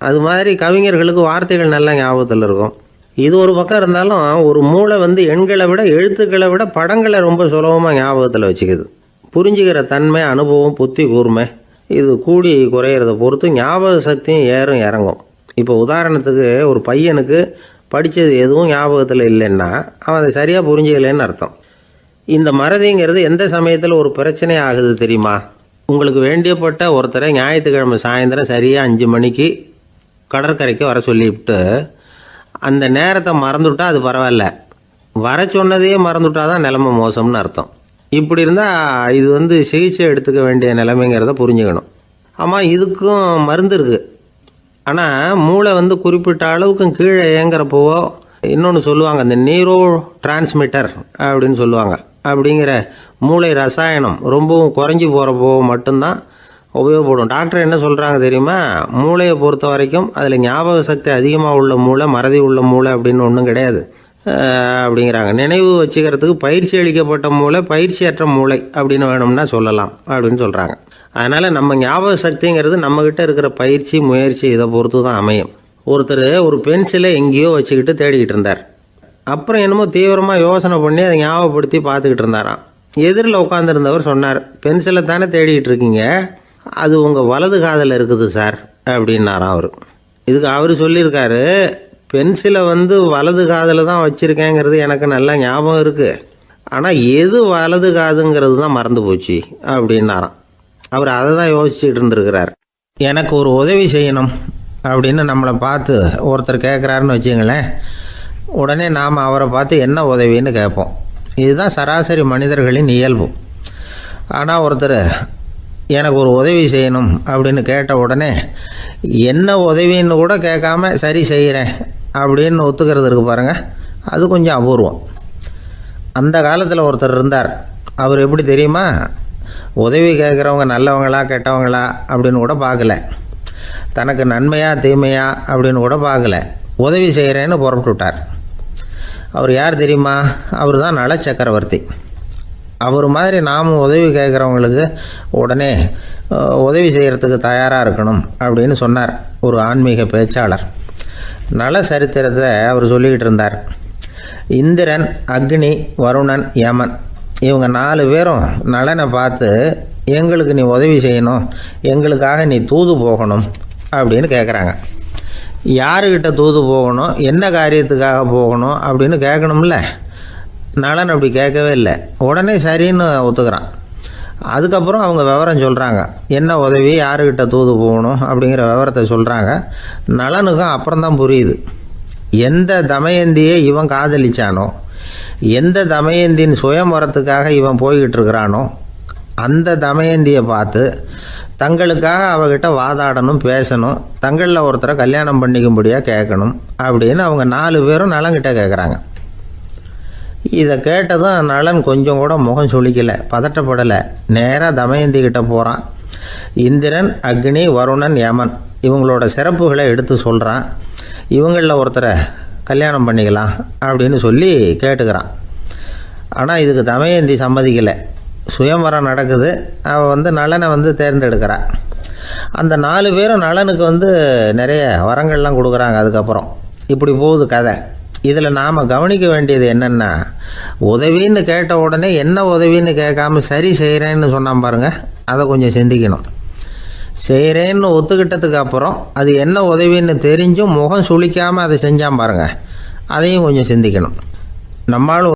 அது மாதிரி கவிஞர்களுக்கு வார்த்தைகள் நல்ல ஞாபகத்தில் இருக்கும். இது ஒரு பக்கம் இருந்தாலும் ஒரு மூளை எண்களை விட எழுத்துக்களை விட படங்களை ரொம்ப சுலபமாக ஞாபகத்தில் வச்சுக்குது. புரிஞ்சுக்கிற தன்மை, அனுபவம், புத்தி கூர்மை இது கூடி குறையிறத பொறுத்து ஞாபக சக்தியும் ஏறும் இறங்கும். இப்போ உதாரணத்துக்கு ஒரு பையனுக்கு படித்தது எதுவும் ஞாபகத்தில் இல்லைன்னா அவன் அதை சரியாக புரிஞ்சுக்கலைன்னு அர்த்தம். இந்த மறதிங்கிறது எந்த சமயத்தில் ஒரு பிரச்சனை ஆகுது தெரியுமா? உங்களுக்கு வேண்டியப்பட்ட ஒருத்தரை ஞாயிற்றுக்கிழமை சாயந்தரம் சரியாக 5 மணிக்கு கடற்கரைக்கு வர சொல்லிவிட்டு அந்த நேரத்தை மறந்துவிட்டா அது பரவாயில்ல, வர சொன்னதையே மறந்துவிட்டா தான் நிலைமை மோசம்னு அர்த்தம். இப்படி இருந்தால் இது சிகிச்சை எடுத்துக்க வேண்டிய நிலைமைங்கிறத புரிஞ்சுக்கணும். ஆமாம், இதுக்கும் மருந்து இருக்குது. ஆனால் மூளை குறிப்பிட்ட அளவுக்கும் கீழே இயங்குறப்போவோ இன்னொன்று சொல்லுவாங்க, இந்த நியூரோ டிரான்ஸ்மிட்டர் அப்படின்னு சொல்லுவாங்க. அப்படிங்கிற மூளை ரசாயனம் ரொம்பவும் குறைஞ்சி போகிறப்போ மட்டும்தான் உபயோகப்படும். டாக்டர் என்ன சொல்கிறாங்க தெரியுமா? மூளையை பொறுத்த வரைக்கும் அதில் ஞாபக சக்தி அதிகமாக உள்ள மூளை, மறதி உள்ள மூளை அப்படின்னு ஒன்றும் கிடையாது அப்படிங்கிறாங்க. நினைவு வச்சுக்கிறதுக்கு பயிற்சி அளிக்கப்பட்ட மூளை, பயிற்சியற்ற மூளை அப்படின்னு வேணும்னா சொல்லலாம் அப்படின்னு சொல்கிறாங்க. அதனால் நம்ம ஞாபக சக்திங்கிறது நம்மக்கிட்ட இருக்கிற பயிற்சி, முயற்சி இதை பொறுத்து தான் அமையும். ஒருத்தர் ஒரு பென்சிலை எங்கேயோ வச்சுக்கிட்டு தேடிக்கிட்டு இருந்தார். அப்புறம் என்னமோ தீவிரமாக யோசனை பண்ணி அதை ஞாபகப்படுத்தி பார்த்துக்கிட்டு இருந்தாராம். எதிரில் உட்காந்துருந்தவர் சொன்னார், பென்சிலை தானே தேடிக்கிட்டு இருக்கீங்க, அது உங்கள் வலது காதில் இருக்குது சார் அப்படின்னாராம் அவர். இதுக்கு அவர் சொல்லியிருக்காரு, பென்சிலை வலது காதில் தான் வச்சுருக்கேங்கிறது எனக்கு நல்லா ஞாபகம் இருக்குது, ஆனால் எது வலது காதுங்கிறது தான் மறந்து போச்சு அப்படின்னாராம். அவர் அதை தான் யோசிச்சுட்டு இருந்திருக்கிறார். எனக்கு ஒரு உதவி செய்யணும் அப்படின்னு நம்மளை பார்த்து ஒருத்தர் கேட்குறாருன்னு வச்சுங்களேன், உடனே நாம் அவரை பார்த்து என்ன உதவின்னு கேட்போம். இதுதான் சராசரி மனிதர்களின் இயல்பு. ஆனால் ஒருத்தர் எனக்கு ஒரு உதவி செய்யணும் அப்படின்னு கேட்ட உடனே என்ன உதவின்னு கூட கேட்காம சரி செய்கிறேன் அப்படின்னு ஒத்துக்கிறது இருக்கு பாருங்கள், அது கொஞ்சம் அபூர்வம். அந்த காலத்தில் ஒருத்தர் இருந்தார். அவர் எப்படி தெரியுமா? உதவி கேட்குறவங்க நல்லவங்களா கெட்டவங்களா அப்படின்னு கூட பார்க்கல, தனக்கு நன்மையா தீமையா அப்படின்னு கூட பார்க்கல, உதவி செய்கிறேன்னு புறப்பட்டு விட்டார். அவர் யார் தெரியுமா? அவர் தான் நல சக்கரவர்த்தி. அவர் மாதிரி நாம் உதவி கேட்குறவங்களுக்கு உடனே உதவி செய்கிறதுக்கு தயாராக இருக்கணும் அப்படின்னு சொன்னார் ஒரு ஆன்மீக பேச்சாளர். நல சரித்திரத்தை அவர் சொல்லிக்கிட்டு இருந்தார். இந்திரன், அக்னி, வருணன், யமன் இவங்க 4 பேரும் நலனை பார்த்து எங்களுக்கு நீ உதவி செய்யணும், எங்களுக்காக நீ தூது போகணும் அப்படின்னு கேட்குறாங்க. யாருக்கிட்ட தூது போகணும், என்ன காரியத்துக்காக போகணும் அப்படின்னு கேட்கணும்ல. நலன் அப்படி கேட்கவே இல்லை. உடனே சரின்னு ஒத்துக்கிறான். அதுக்கப்புறம் அவங்க விவரம் சொல்கிறாங்க, என்ன உதவி, யாருக்கிட்ட தூது போகணும் அப்படிங்கிற விவரத்தை சொல்கிறாங்க. நலனுக்கும் அப்புறம்தான் புரியுது, எந்த தமயந்தியை இவன் காதலிச்சானோ, எந்த தமயந்தின் சுயமரத்துக்காக இவன் போய்கிட்டு இருக்கிறானோ அந்த தமயந்தியை பார்த்து தங்களுக்காக அவகிட்ட வாதாடணும், பேசணும், தங்களில் ஒருத்தரை கல்யாணம் பண்ணிக்கும்படியாக கேட்கணும் அப்படின்னு அவங்க 4 பேரும் நலன்கிட்ட கேட்குறாங்க. இதை கேட்டதும் நலன் கொஞ்சம் கூட முகம் சுளிக்கலை, பதட்டப்படலை. நேராக தமயந்தி கிட்ட போகிறான். இந்திரன், அக்னி, வருணன், யமன் இவங்களோட சிறப்புகளை எடுத்து சொல்கிறான். இவங்களில் ஒருத்தரை கல்யாணம் பண்ணிக்கலாம் அப்படின்னு சொல்லி கேட்டுக்கிறான். இதுக்கு தமயந்தி சம்மதிக்கலை. சுயம்வரம் நடக்குது, அவள் நலனை தேர்ந்தெடுக்கிறாள். அந்த 4 பேரும் நலனுக்கு நிறைய வரங்கள்லாம் கொடுக்குறாங்க. அதுக்கப்புறம் இப்படி போகுது கதை. இதில் நாம் கவனிக்க வேண்டியது என்னென்னா, உதவின்னு கேட்ட உடனே என்ன உதவின்னு கேட்காம சரி செய்கிறேன்னு சொன்னான் பாருங்கள், அதை கொஞ்சம் சிந்திக்கணும். செய்கிறேன்னு ஒத்துக்கிட்டதுக்கு அப்புறம் அது என்ன உதவின்னு தெரிஞ்சும் முகம் சுளிக்காமல் அதை செஞ்சான் பாருங்கள், அதையும் கொஞ்சம் சிந்திக்கணும். நம்மளும்